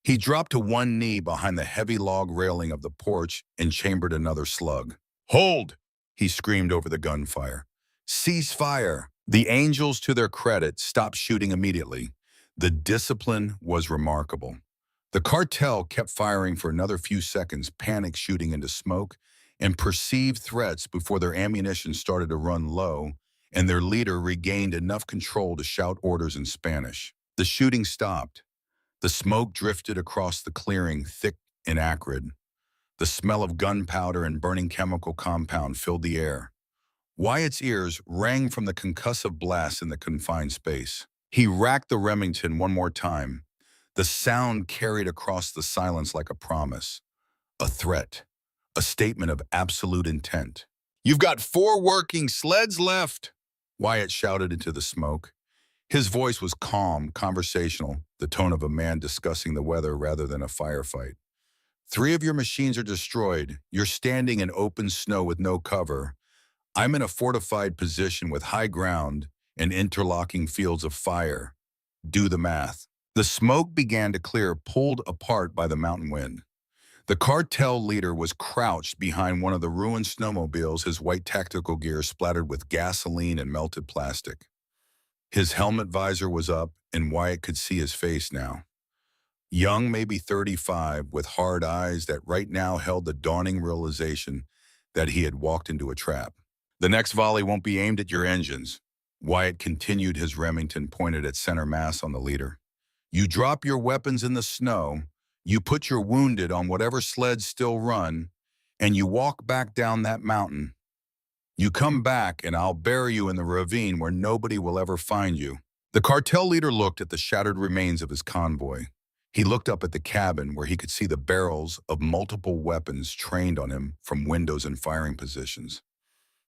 He dropped to one knee behind the heavy log railing of the porch and chambered another slug. "Hold!" he screamed over the gunfire. "Cease fire!" The Angels, to their credit, stopped shooting immediately. The discipline was remarkable. The cartel kept firing for another few seconds, panic shooting into smoke and perceived threats before their ammunition started to run low and their leader regained enough control to shout orders in Spanish. The shooting stopped. The smoke drifted across the clearing, thick and acrid. The smell of gunpowder and burning chemical compound filled the air. Wyatt's ears rang from the concussive blast in the confined space. He racked the Remington one more time. The sound carried across the silence like a promise, a threat, a statement of absolute intent. "You've got 4 working sleds left," Wyatt shouted into the smoke. His voice was calm, conversational, the tone of a man discussing the weather rather than a firefight. 3 of your machines are destroyed. You're standing in open snow with no cover. I'm in a fortified position with high ground and interlocking fields of fire. Do the math. The smoke began to clear, pulled apart by the mountain wind. The cartel leader was crouched behind one of the ruined snowmobiles, his white tactical gear splattered with gasoline and melted plastic. His helmet visor was up, and Wyatt could see his face now. Young, maybe 35, with hard eyes that right now held the dawning realization that he had walked into a trap. The next volley won't be aimed at your engines. Wyatt continued, his Remington pointed at center mass on the leader. You drop your weapons in the snow, you put your wounded on whatever sleds still run, and you walk back down that mountain. You come back and I'll bury you in the ravine where nobody will ever find you. The cartel leader looked at the shattered remains of his convoy. He looked up at the cabin where he could see the barrels of multiple weapons trained on him from windows and firing positions.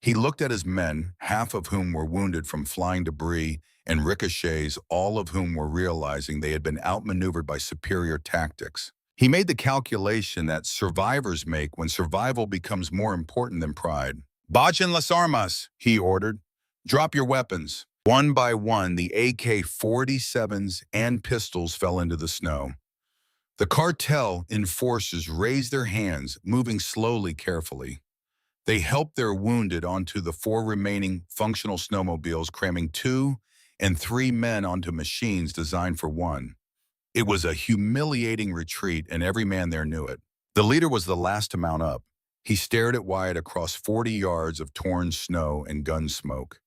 He looked at his men, half of whom were wounded from flying debris and ricochets, all of whom were realizing they had been outmaneuvered by superior tactics. He made the calculation that survivors make when survival becomes more important than pride. Bajen las armas, he ordered. Drop your weapons. One by one, the AK-47s and pistols fell into the snow. The cartel enforcers raised their hands, moving slowly, carefully. They helped their wounded onto the 4 remaining functional snowmobiles, cramming 2 and 3 men onto machines designed for 1. It was a humiliating retreat, and every man there knew it. The leader was the last to mount up. He stared at Wyatt across 40 yards of torn snow and gun smoke.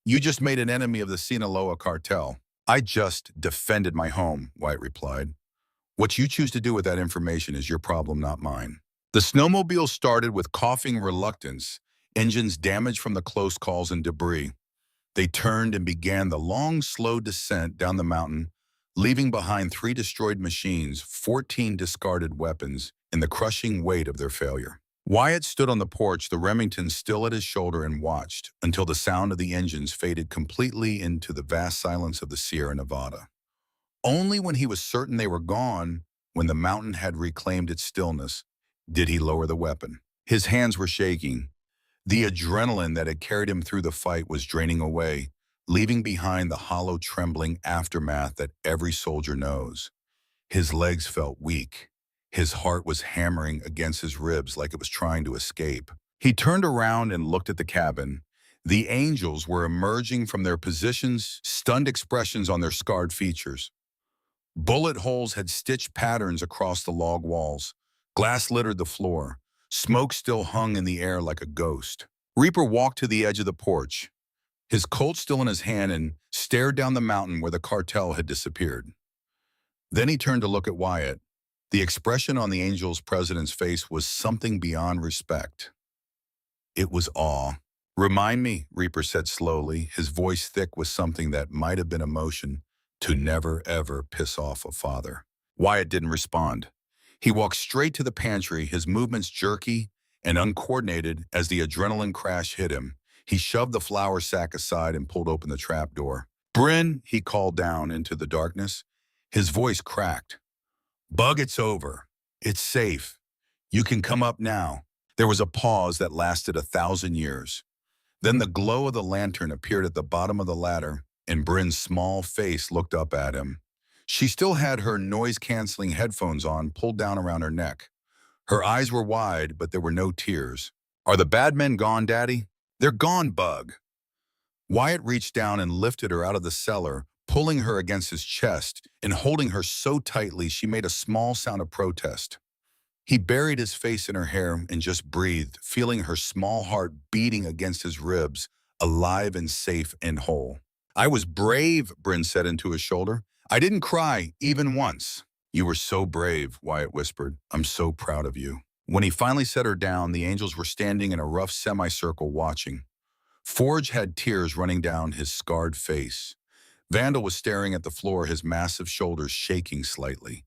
You just made an enemy of the Sinaloa cartel. I just defended my home, Wyatt replied. What you choose to do with that information is your problem, not mine. The snowmobile started with coughing reluctance, engines damaged from the close calls and debris. They turned and began the long, slow descent down the mountain, leaving behind 3 destroyed machines, 14 discarded weapons, and the crushing weight of their failure. Wyatt stood on the porch, the Remington still at his shoulder, and watched until the sound of the engines faded completely into the vast silence of the Sierra Nevada. Only when he was certain they were gone, when the mountain had reclaimed its stillness, did he lower the weapon. His hands were shaking. The adrenaline that had carried him through the fight was draining away, leaving behind the hollow, trembling aftermath that every soldier knows. His legs felt weak. His heart was hammering against his ribs like it was trying to escape. He turned around and looked at the cabin. The angels were emerging from their positions, stunned expressions on their scarred features. Bullet holes had stitched patterns across the log walls. Glass littered the floor. Smoke still hung in the air like a ghost. Reaper walked to the edge of the porch, his Colt still in his hand, and stared down the mountain where the cartel had disappeared. Then he turned to look at Wyatt. The expression on the Angels' president's face was something beyond respect. It was awe. Remind me, Reaper said slowly, his voice thick with something that might have been emotion, to never, ever piss off a father. Wyatt didn't respond. He walked straight to the pantry, his movements jerky and uncoordinated as the adrenaline crash hit him. He shoved the flour sack aside and pulled open the trap door. Bryn, he called down into the darkness. His voice cracked. Bug, it's over. It's safe. You can come up now. There was a pause that lasted 1,000 years. Then the glow of the lantern appeared at the bottom of the ladder, and Bryn's small face looked up at him. She still had her noise-canceling headphones on, pulled down around her neck. Her eyes were wide, but there were no tears. Are the bad men gone, Daddy? They're gone, Bug. Wyatt reached down and lifted her out of the cellar, pulling her against his chest and holding her so tightly she made a small sound of protest. He buried his face in her hair and just breathed, feeling her small heart beating against his ribs, alive and safe and whole. I was brave, Bryn said into his shoulder. I didn't cry, even once. You were so brave, Wyatt whispered. I'm so proud of you. When he finally set her down, the Angels were standing in a rough semicircle watching. Forge had tears running down his scarred face. Vandal was staring at the floor, his massive shoulders shaking slightly.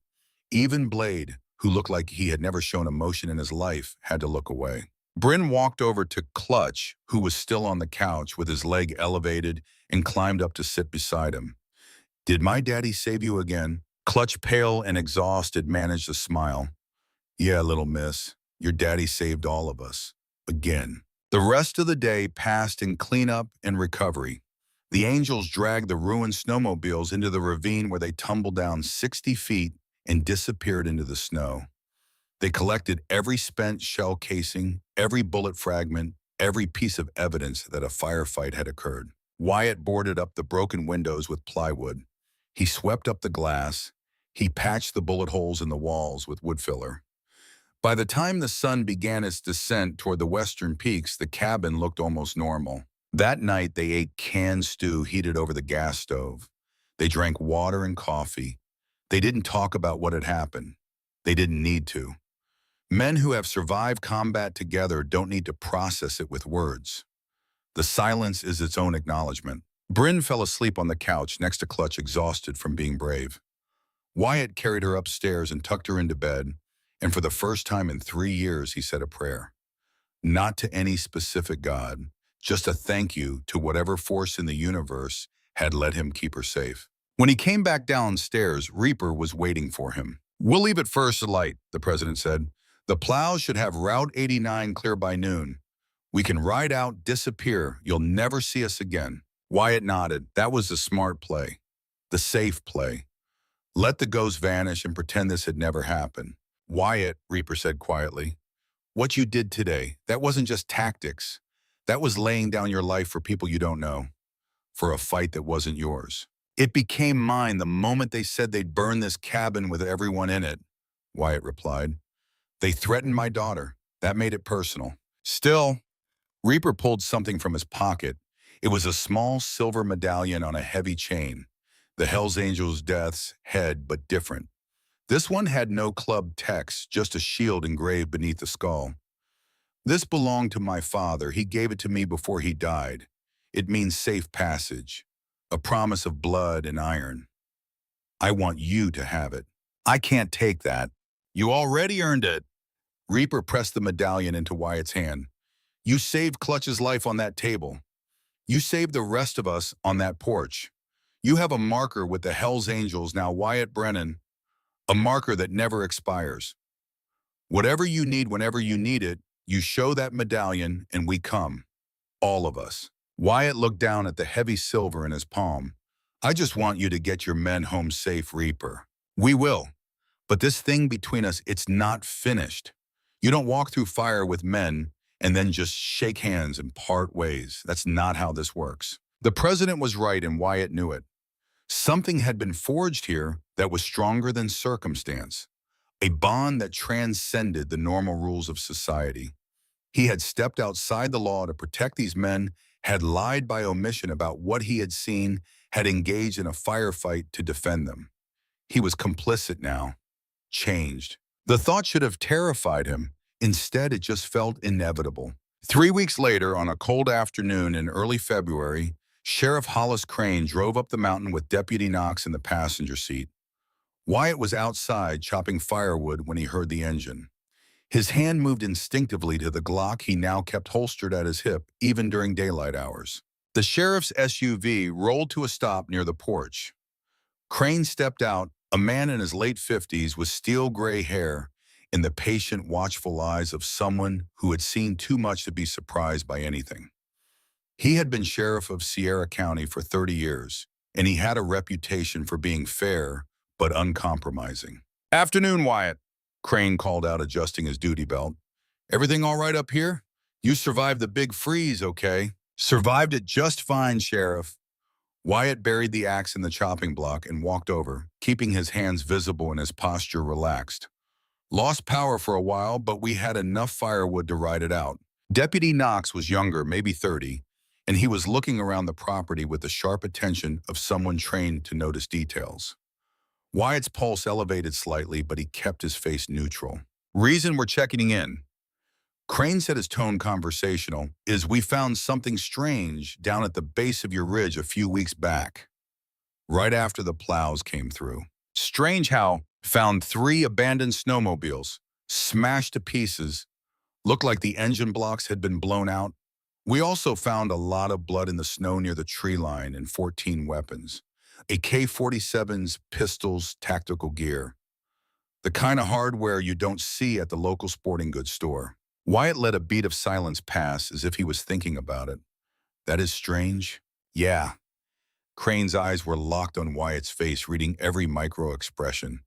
Even Blade, who looked like he had never shown emotion in his life, had to look away. Bryn walked over to Clutch, who was still on the couch with his leg elevated, and climbed up to sit beside him. Did my daddy save you again? Clutch, pale and exhausted, managed a smile. Yeah, little miss, your daddy saved all of us. Again. The rest of the day passed in cleanup and recovery. The angels dragged the ruined snowmobiles into the ravine where they tumbled down 60 feet and disappeared into the snow. They collected every spent shell casing, every bullet fragment, every piece of evidence that a firefight had occurred. Wyatt boarded up the broken windows with plywood. He swept up the glass. He patched the bullet holes in the walls with wood filler. By the time the sun began its descent toward the western peaks, the cabin looked almost normal. That night, they ate canned stew heated over the gas stove. They drank water and coffee. They didn't talk about what had happened. They didn't need to. Men who have survived combat together don't need to process it with words. The silence is its own acknowledgement. Bryn fell asleep on the couch next to Clutch, exhausted from being brave. Wyatt carried her upstairs and tucked her into bed, and for the first time in 3 years, he said a prayer. Not to any specific God, just a thank you to whatever force in the universe had let him keep her safe. When he came back downstairs, Reaper was waiting for him. "We'll leave at first light," the president said. "The plows should have Route 89 clear by noon. We can ride out, disappear. You'll never see us again." Wyatt nodded. That was the smart play. The safe play. Let the ghost vanish and pretend this had never happened. "Wyatt," Reaper said quietly, "what you did today, that wasn't just tactics. That was laying down your life for people you don't know, for a fight that wasn't yours." "It became mine the moment they said they'd burn this cabin with everyone in it," Wyatt replied. "They threatened my daughter. That made it personal." Still, Reaper pulled something from his pocket. It was a small silver medallion on a heavy chain. The Hells Angels' death's head, but different. This one had no club text, just a shield engraved beneath the skull. "This belonged to my father. He gave it to me before he died. It means safe passage, a promise of blood and iron. I want you to have it." "I can't take that." "You already earned it." Reaper pressed the medallion into Wyatt's hand. "You saved Clutch's life on that table. You saved the rest of us on that porch. You have a marker with the Hells Angels now, Wyatt Brennan, a marker that never expires. Whatever you need whenever you need it, you show that medallion and we come. All of us." Wyatt looked down at the heavy silver in his palm. "I just want you to get your men home safe, Reaper." "We will. But this thing between us, it's not finished. You don't walk through fire with men and then just shake hands and part ways. That's not how this works." The president was right and Wyatt knew it. Something had been forged here that was stronger than circumstance, a bond that transcended the normal rules of society. He had stepped outside the law to protect these men, had lied by omission about what he had seen, had engaged in a firefight to defend them. He was complicit now, changed. The thought should have terrified him. Instead, it just felt inevitable. 3 weeks later, on a cold afternoon in early February, Sheriff Hollis Crane drove up the mountain with Deputy Knox in the passenger seat. Wyatt was outside chopping firewood when he heard the engine. His hand moved instinctively to the Glock he now kept holstered at his hip, even during daylight hours. The sheriff's SUV rolled to a stop near the porch. Crane stepped out, a man in his late 50s with steel-gray hair and the patient, watchful eyes of someone who had seen too much to be surprised by anything. He had been sheriff of Sierra County for 30 years, and he had a reputation for being fair but uncompromising. "Afternoon, Wyatt," Crane called out, adjusting his duty belt. "Everything all right up here? You survived the big freeze, okay?" "Survived it just fine, Sheriff." Wyatt buried the axe in the chopping block and walked over, keeping his hands visible and his posture relaxed. "Lost power for a while, but we had enough firewood to ride it out." Deputy Knox was younger, maybe 30, and he was looking around the property with the sharp attention of someone trained to notice details. Wyatt's pulse elevated slightly, but he kept his face neutral. "Reason we're checking in," Crane said, his tone conversational, "is we found something strange down at the base of your ridge a few weeks back, right after the plows came through." "Strange how?" "Found 3 abandoned snowmobiles, smashed to pieces, looked like the engine blocks had been blown out. We also found a lot of blood in the snow near the tree line and 14 weapons. AK-47s, pistols, tactical gear. The kind of hardware you don't see at the local sporting goods store. Wyatt let a beat of silence pass as if he was thinking about it. That is strange. Yeah. Crane's eyes were locked on Wyatt's face, reading every micro-expression.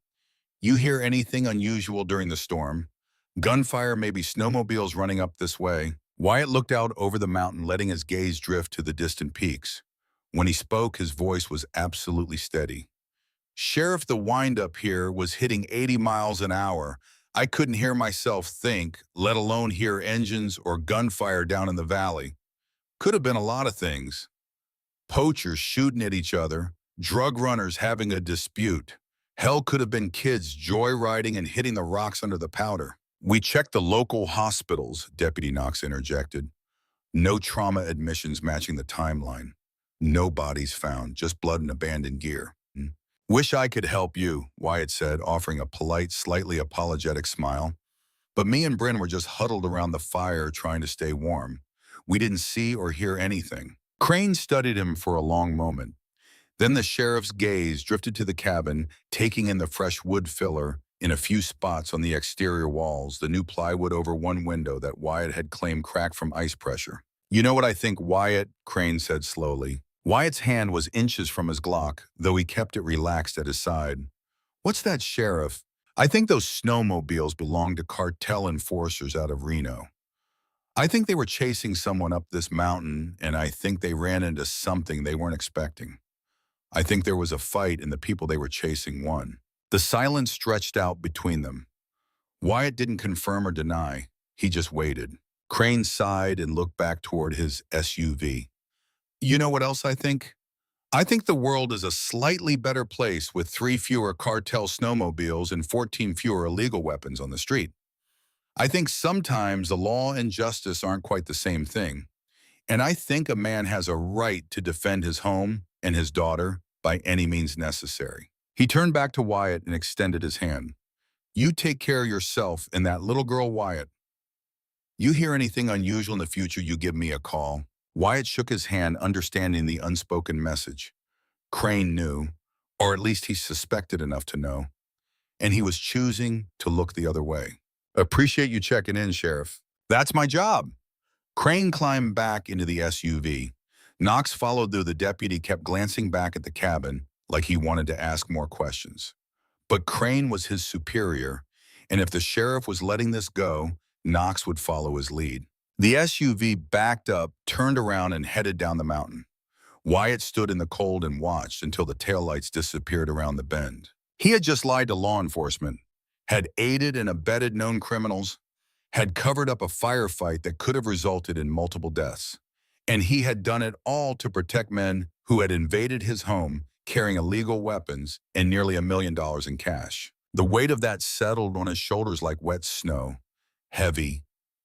You hear anything unusual during the storm? Gunfire, maybe snowmobiles running up this way. Wyatt looked out over the mountain, letting his gaze drift to the distant peaks. When he spoke, his voice was absolutely steady. Sheriff, the wind-up here was hitting 80 miles an hour. I couldn't hear myself think, let alone hear engines or gunfire down in the valley. Could have been a lot of things. Poachers shooting at each other, drug runners having a dispute. Hell, could have been kids joyriding and hitting the rocks under the powder. We checked the local hospitals, Deputy Knox interjected. No trauma admissions matching the timeline. No bodies found, just blood and abandoned gear. Wish I could help you, Wyatt said, offering a polite, slightly apologetic smile. But me and Bryn were just huddled around the fire trying to stay warm. We didn't see or hear anything. Crane studied him for a long moment. Then the sheriff's gaze drifted to the cabin, taking in the fresh wood filler in a few spots on the exterior walls, the new plywood over one window that Wyatt had claimed cracked from ice pressure. You know what I think, Wyatt? Crane said slowly. Wyatt's hand was inches from his Glock, though he kept it relaxed at his side. What's that, Sheriff? I think those snowmobiles belong to cartel enforcers out of Reno. I think they were chasing someone up this mountain, and I think they ran into something they weren't expecting. I think there was a fight and the people they were chasing won. The silence stretched out between them. Wyatt didn't confirm or deny. He just waited. Crane sighed and looked back toward his SUV. You know what else I think? I think the world is a slightly better place with 3 fewer cartel snowmobiles and 14 fewer illegal weapons on the street. I think sometimes the law and justice aren't quite the same thing. And I think a man has a right to defend his home and his daughter by any means necessary. He turned back to Wyatt and extended his hand. You take care of yourself and that little girl, Wyatt. You hear anything unusual in the future, you give me a call. Wyatt shook his hand, understanding the unspoken message. Crane knew, or at least he suspected enough to know, and he was choosing to look the other way. Appreciate you checking in, Sheriff. That's my job. Crane climbed back into the SUV. Knox followed, though the deputy kept glancing back at the cabin like he wanted to ask more questions. But Crane was his superior, and if the sheriff was letting this go, Knox would follow his lead. The SUV backed up, turned around, and headed down the mountain. Wyatt stood in the cold and watched until the taillights disappeared around the bend. He had just lied to law enforcement, had aided and abetted known criminals, had covered up a firefight that could have resulted in multiple deaths. And he had done it all to protect men who had invaded his home, carrying illegal weapons and nearly $1 million in cash. The weight of that settled on his shoulders like wet snow, heavy,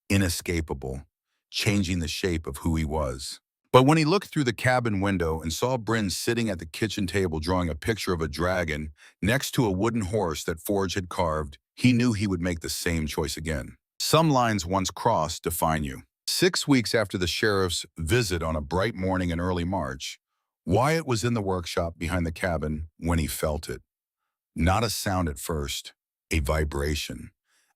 inescapable, changing the shape of who he was. But when he looked through the cabin window and saw Bryn sitting at the kitchen table drawing a picture of a dragon next to a wooden horse that Forge had carved, he knew he would make the same choice again. Some lines once crossed define you. 6 weeks after the sheriff's visit on a bright morning in early March, Wyatt was in the workshop behind the cabin when he felt it. Not a sound at first, a vibration,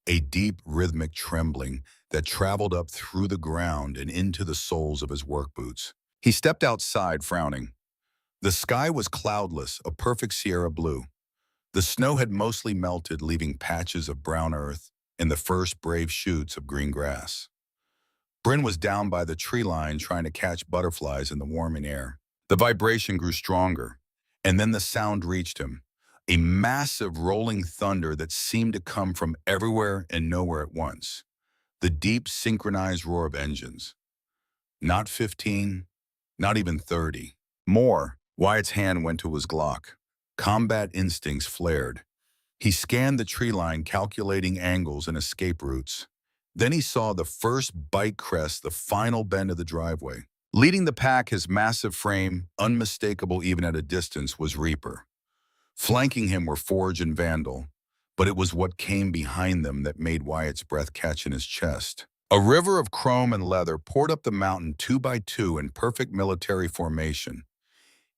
a deep rhythmic trembling that traveled up through the ground and into the soles of his work boots. He stepped outside, frowning. The sky was cloudless, a perfect Sierra blue. The snow had mostly melted, leaving patches of brown earth and the first brave shoots of green grass. Bryn was down by the tree line trying to catch butterflies in the warming air. The vibration grew stronger, and then the sound reached him, a massive rolling thunder that seemed to come from everywhere and nowhere at once. The deep, synchronized roar of engines. Not 15, not even 30. More. Wyatt's hand went to his Glock. Combat instincts flared. He scanned the tree line, calculating angles and escape routes. Then he saw the first bike crest, the final bend of the driveway. Leading the pack, his massive frame, unmistakable even at a distance, was Reaper. Flanking him were Forge and Vandal, but it was what came behind them that made Wyatt's breath catch in his chest. A river of chrome and leather poured up the mountain 2 by 2 in perfect military formation.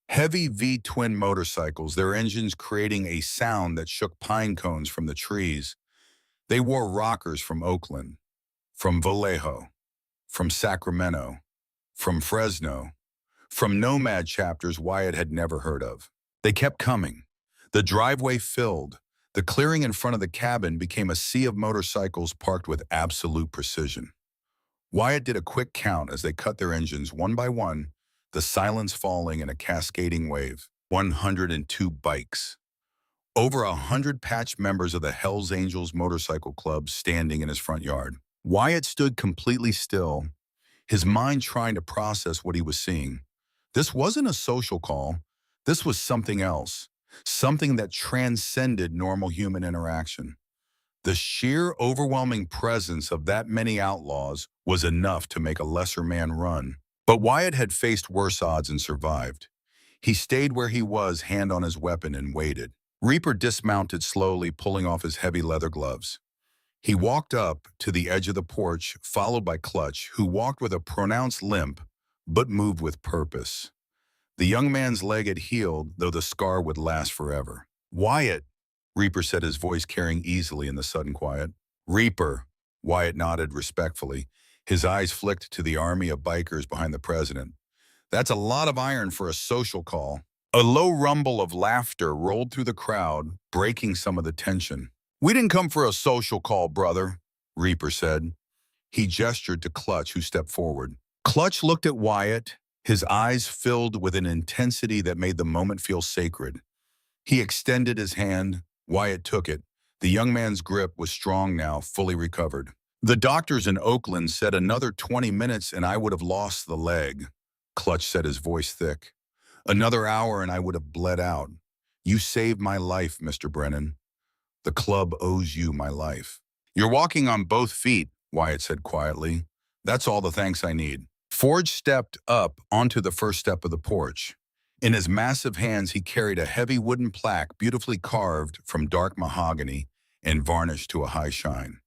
Heavy V-twin motorcycles, their engines creating a sound that shook pine cones from the trees. They wore rockers from Oakland, from Vallejo, from Sacramento, from Fresno, from nomad chapters Wyatt had never heard of. They kept coming. The driveway filled. The clearing in front of the cabin became a sea of motorcycles parked with absolute precision. Wyatt did a quick count as they cut their engines one by one, the silence falling in a cascading wave. 102 bikes. Over 100 patched members of the Hells Angels Motorcycle Club standing in his front yard. Wyatt stood completely still, his mind trying to process what he was seeing. This wasn't a social call. This was something else, something that transcended normal human interaction. The sheer overwhelming presence of that many outlaws was enough to make a lesser man run. But Wyatt had faced worse odds and survived. He stayed where he was, hand on his weapon, and waited. Reaper dismounted slowly, pulling off his heavy leather gloves. He walked up to the edge of the porch, followed by Clutch, who walked with a pronounced limp, but moved with purpose. The young man's leg had healed, though the scar would last forever. "Wyatt," Reaper said, his voice carrying easily in the sudden quiet. "Reaper," Wyatt nodded respectfully. His eyes flicked to the army of bikers behind the president. "That's a lot of iron for a social call." A low rumble of laughter rolled through the crowd, breaking some of the tension. "We didn't come for a social call, brother," Reaper said. He gestured to Clutch, who stepped forward. Clutch looked at Wyatt, his eyes filled with an intensity that made the moment feel sacred. He extended his hand. Wyatt took it. The young man's grip was strong now, fully recovered. "The doctors in Oakland said another 20 minutes and I would have lost the leg," Clutch said, his voice thick. "Another hour and I would have bled out. You saved my life, Mr. Brennan. The club owes you my life." "You're walking on both feet," Wyatt said quietly. "That's all the thanks I need." Forge stepped up onto the first step of the porch. In his massive hands, he carried a heavy wooden plaque beautifully carved from dark mahogany and varnished to a high shine.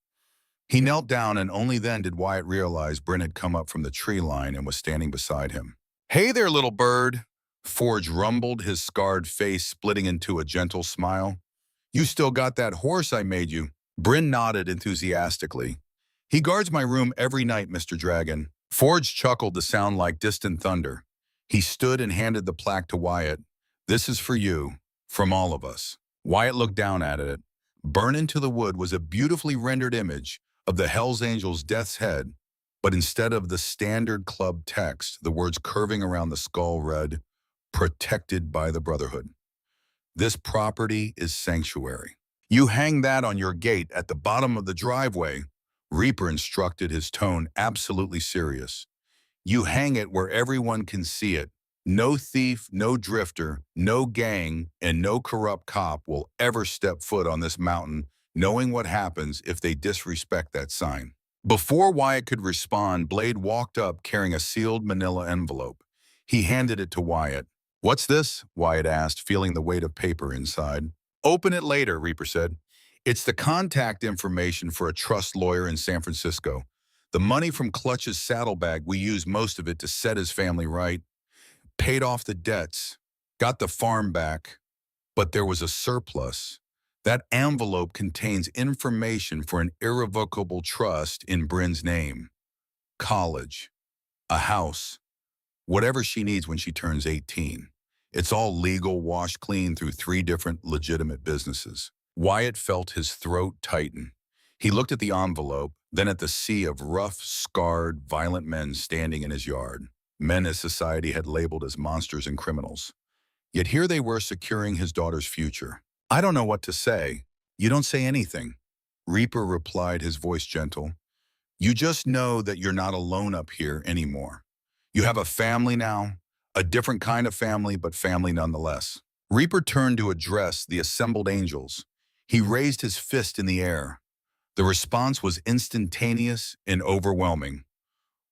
He knelt down, and only then did Wyatt realize Bryn had come up from the tree line and was standing beside him. "Hey there, little bird," Forge rumbled, his scarred face splitting into a gentle smile. "You still got that horse I made you?" Bryn nodded enthusiastically. "He guards my room every night, Mr. Dragon." Forge chuckled to sound like distant thunder. He stood and handed the plaque to Wyatt. "This is for you, from all of us." Wyatt looked down at it. Burned into the wood was a beautifully rendered image of the Hells Angels' death's head, but instead of the standard club text, the words curving around the skull read, "Protected by the Brotherhood. This property is sanctuary. You hang that on your gate at the bottom of the driveway," Reaper instructed, his tone absolutely serious. "You hang it where everyone can see it. No thief, no drifter, no gang, and no corrupt cop will ever step foot on this mountain knowing what happens if they disrespect that sign." Before Wyatt could respond, Blade walked up carrying a sealed manila envelope. He handed it to Wyatt. "What's this?" Wyatt asked, feeling the weight of paper inside. "Open it later," Reaper said. "It's the contact information for a trust lawyer in San Francisco. The money from Clutch's saddlebag, we used most of it to set his family right, paid off the debts, got the farm back, but there was a surplus. That envelope contains information for an irrevocable trust in Bryn's name. College, a house, whatever she needs when she turns 18. It's all legal, washed clean through 3 different legitimate businesses." Wyatt felt his throat tighten. He looked at the envelope, then at the sea of rough, scarred, violent men standing in his yard. Men as society had labeled as monsters and criminals. Yet here they were securing his daughter's future. "I don't know what to say." "You don't say anything," Reaper replied, his voice gentle. "You just know that you're not alone up here anymore. You have a family now, a different kind of family, but family nonetheless." Reaper turned to address the assembled angels. He raised his fist in the air. The response was instantaneous and overwhelming.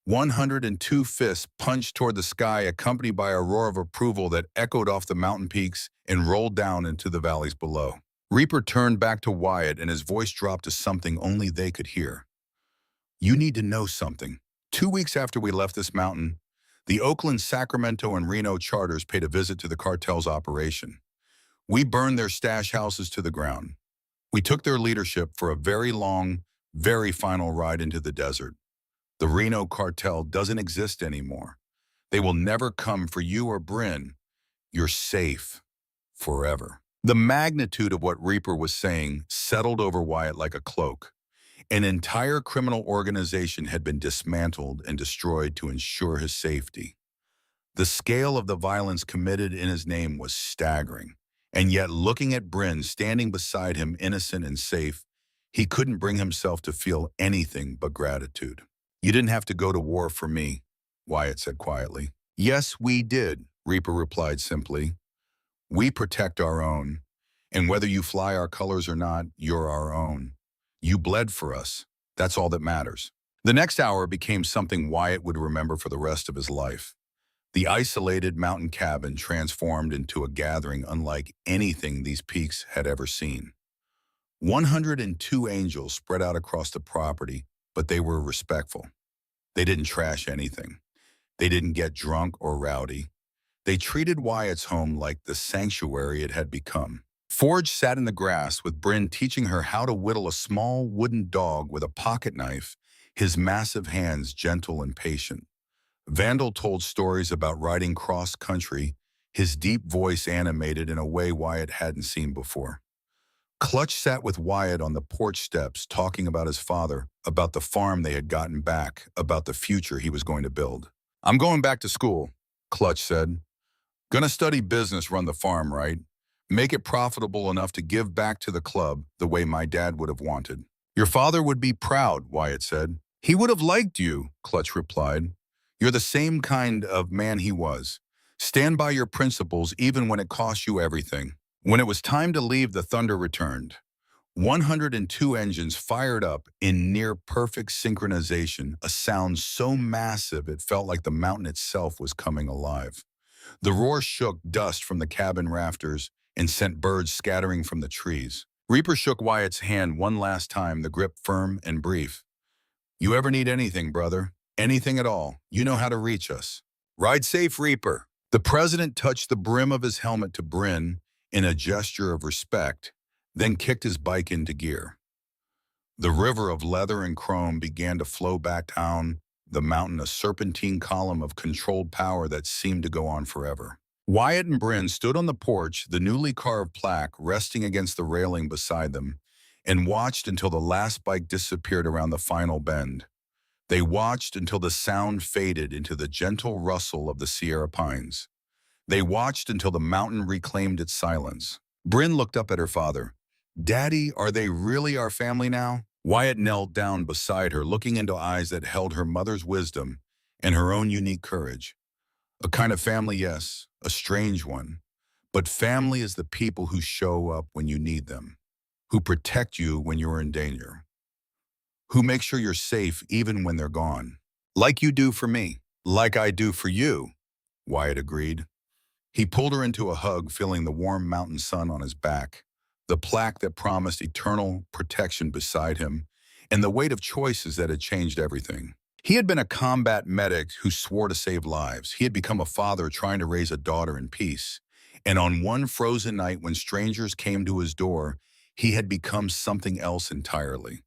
102 fists punched toward the sky, accompanied by a roar of approval that echoed off the mountain peaks and rolled down into the valleys below. Reaper turned back to Wyatt, and his voice dropped to something only they could hear. "You need to know something. 2 weeks after we left this mountain, The Oakland, Sacramento, and Reno charters paid a visit to the cartel's operation. We burned their stash houses to the ground. We took their leadership for a very long, very final ride into the desert. The Reno cartel doesn't exist anymore. They will never come for you or Bryn. You're safe forever. The magnitude of what Reaper was saying settled over Wyatt like a cloak. An entire criminal organization had been dismantled and destroyed to ensure his safety. The scale of the violence committed in his name was staggering. And yet, looking at Bryn standing beside him, innocent and safe, he couldn't bring himself to feel anything but gratitude. "You didn't have to go to war for me," Wyatt said quietly. "Yes, we did," Reaper replied simply. "We protect our own. And whether you fly our colors or not, you're our own. You bled for us. That's all that matters." The next hour became something Wyatt would remember for the rest of his life. The isolated mountain cabin transformed into a gathering unlike anything these peaks had ever seen. 102 angels spread out across the property, but they were respectful. They didn't trash anything. They didn't get drunk or rowdy. They treated Wyatt's home like the sanctuary it had become. Forge sat in the grass with Bryn teaching her how to whittle a small wooden dog with a pocket knife, his massive hands gentle and patient. Vandal told stories about riding cross-country, his deep voice animated in a way Wyatt hadn't seen before. Clutch sat with Wyatt on the porch steps talking about his father, about the farm they had gotten back, about the future he was going to build. "I'm going back to school," Clutch said. "Gonna study business, run the farm, right? Make it profitable enough to give back to the club the way my dad would have wanted." "Your father would be proud," Wyatt said. "He would have liked you," Clutch replied. "You're the same kind of man he was. Stand by your principles even when it costs you everything." When it was time to leave, the thunder returned. 102 engines fired up in near-perfect synchronization, a sound so massive it felt like the mountain itself was coming alive. The roar shook dust from the cabin rafters and sent birds scattering from the trees. Reaper shook Wyatt's hand one last time, the grip firm and brief. "You ever need anything, brother? Anything at all, you know how to reach us. Ride safe, Reaper." The president touched the brim of his helmet to Bryn in a gesture of respect, then kicked his bike into gear. The river of leather and chrome began to flow back down the mountain, a serpentine column of controlled power that seemed to go on forever. Wyatt and Bryn stood on the porch, the newly carved plaque resting against the railing beside them, and watched until the last bike disappeared around the final bend. They watched until the sound faded into the gentle rustle of the Sierra pines. They watched until the mountain reclaimed its silence. Bryn looked up at her father. "Daddy, are they really our family now?" Wyatt knelt down beside her, looking into eyes that held her mother's wisdom and her own unique courage. "A kind of family, yes, a strange one. But family is the people who show up when you need them, who protect you when you're in danger, who make sure you're safe even when they're gone. Like you do for me." "Like I do for you," Wyatt agreed. He pulled her into a hug, feeling the warm mountain sun on his back, the plaque that promised eternal protection beside him, and the weight of choices that had changed everything. He had been a combat medic who swore to save lives. He had become a father trying to raise a daughter in peace. And on one frozen night when strangers came to his door, he had become something else entirely.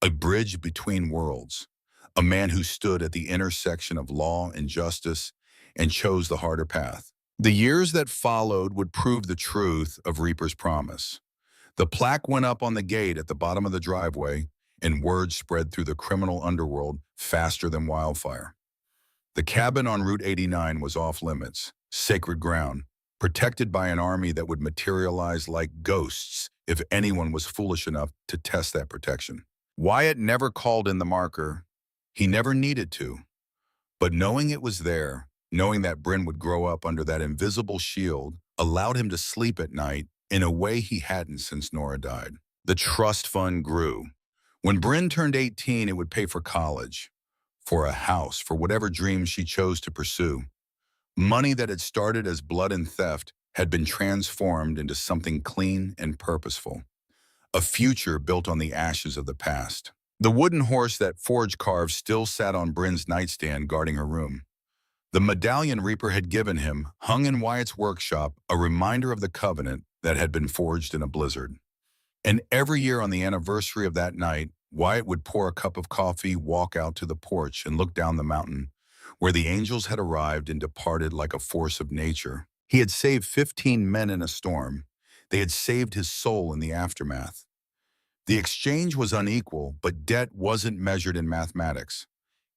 A bridge between worlds. A man who stood at the intersection of law and justice and chose the harder path. The years that followed would prove the truth of Reaper's promise. The plaque went up on the gate at the bottom of the driveway, and word spread through the criminal underworld faster than wildfire. The cabin on Route 89 was off limits, sacred ground, protected by an army that would materialize like ghosts if anyone was foolish enough to test that protection. Wyatt never called in the marker. He never needed to. But knowing it was there, knowing that Bryn would grow up under that invisible shield, allowed him to sleep at night in a way he hadn't since Nora died. The trust fund grew. When Bryn turned 18, it would pay for college, for a house, for whatever dreams she chose to pursue. Money that had started as blood and theft had been transformed into something clean and purposeful. A future built on the ashes of the past. The wooden horse that Forge carved still sat on Bryn's nightstand guarding her room. The medallion Reaper had given him hung in Wyatt's workshop, a reminder of the covenant that had been forged in a blizzard. And every year on the anniversary of that night, Wyatt would pour a cup of coffee, walk out to the porch, and look down the mountain, where the angels had arrived and departed like a force of nature. He had saved 15 men in a storm. They had saved his soul in the aftermath. The exchange was unequal, but debt wasn't measured in mathematics.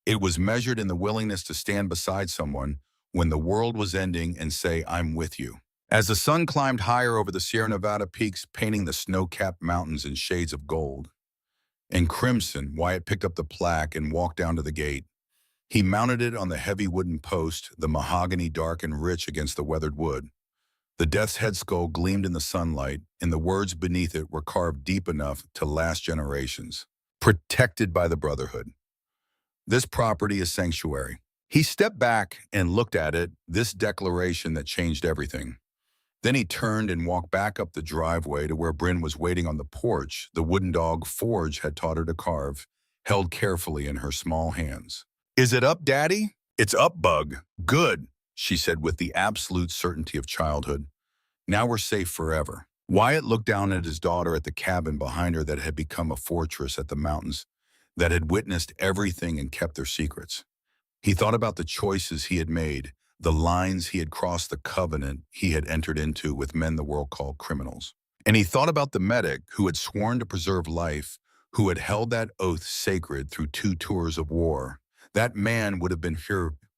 It was measured in the willingness to stand beside someone when the world was ending and say, "I'm with you." As the sun climbed higher over the Sierra Nevada peaks, painting the snow-capped mountains in shades of gold and crimson, Wyatt picked up the plaque and walked down to the gate. He mounted it on the heavy wooden post, the mahogany dark and rich against the weathered wood. The death's head skull gleamed in the sunlight, and the words beneath it were carved deep enough to last generations. Protected by the Brotherhood. This property is sanctuary. He stepped back and looked at it, this declaration that changed everything. Then he turned and walked back up the driveway to where Bryn was waiting on the porch, the wooden dog Forge had taught her to carve, held carefully in her small hands. "Is it up, Daddy?" "It's up, Bug." "Good," she said with the absolute certainty of childhood. "Now we're safe forever." Wyatt looked down at his daughter at the cabin behind her that had become a fortress at the mountains, that had witnessed everything and kept their secrets. He thought about the choices he had made, the lines he had crossed, the covenant he had entered into with men the world called criminals. And he thought about the medic who had sworn to preserve life, who had held that oath sacred through 2 tours of war. That man would have been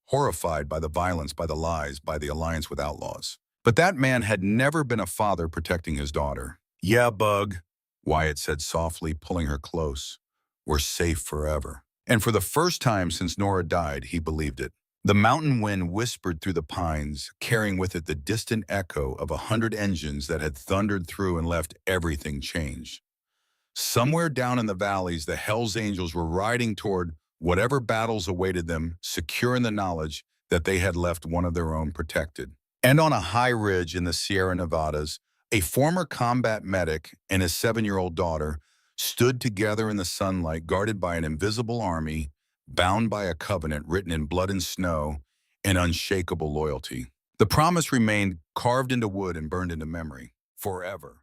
horrified by the violence, by the lies, by the alliance with outlaws. But that man had never been a father protecting his daughter. "Yeah, Bug," Wyatt said softly, pulling her close. "We're safe forever." And for the first time since Nora died, he believed it. The mountain wind whispered through the pines, carrying with it the distant echo of 100 engines that had thundered through and left everything changed. Somewhere down in the valleys, the Hells Angels were riding toward whatever battles awaited them, secure in the knowledge that they had left one of their own protected. And on a high ridge in the Sierra Nevadas, a former combat medic and his 7-year-old daughter stood together in the sunlight, guarded by an invisible army, bound by a covenant written in blood and snow, and unshakable loyalty. The promise remained carved into wood and burned into memory forever.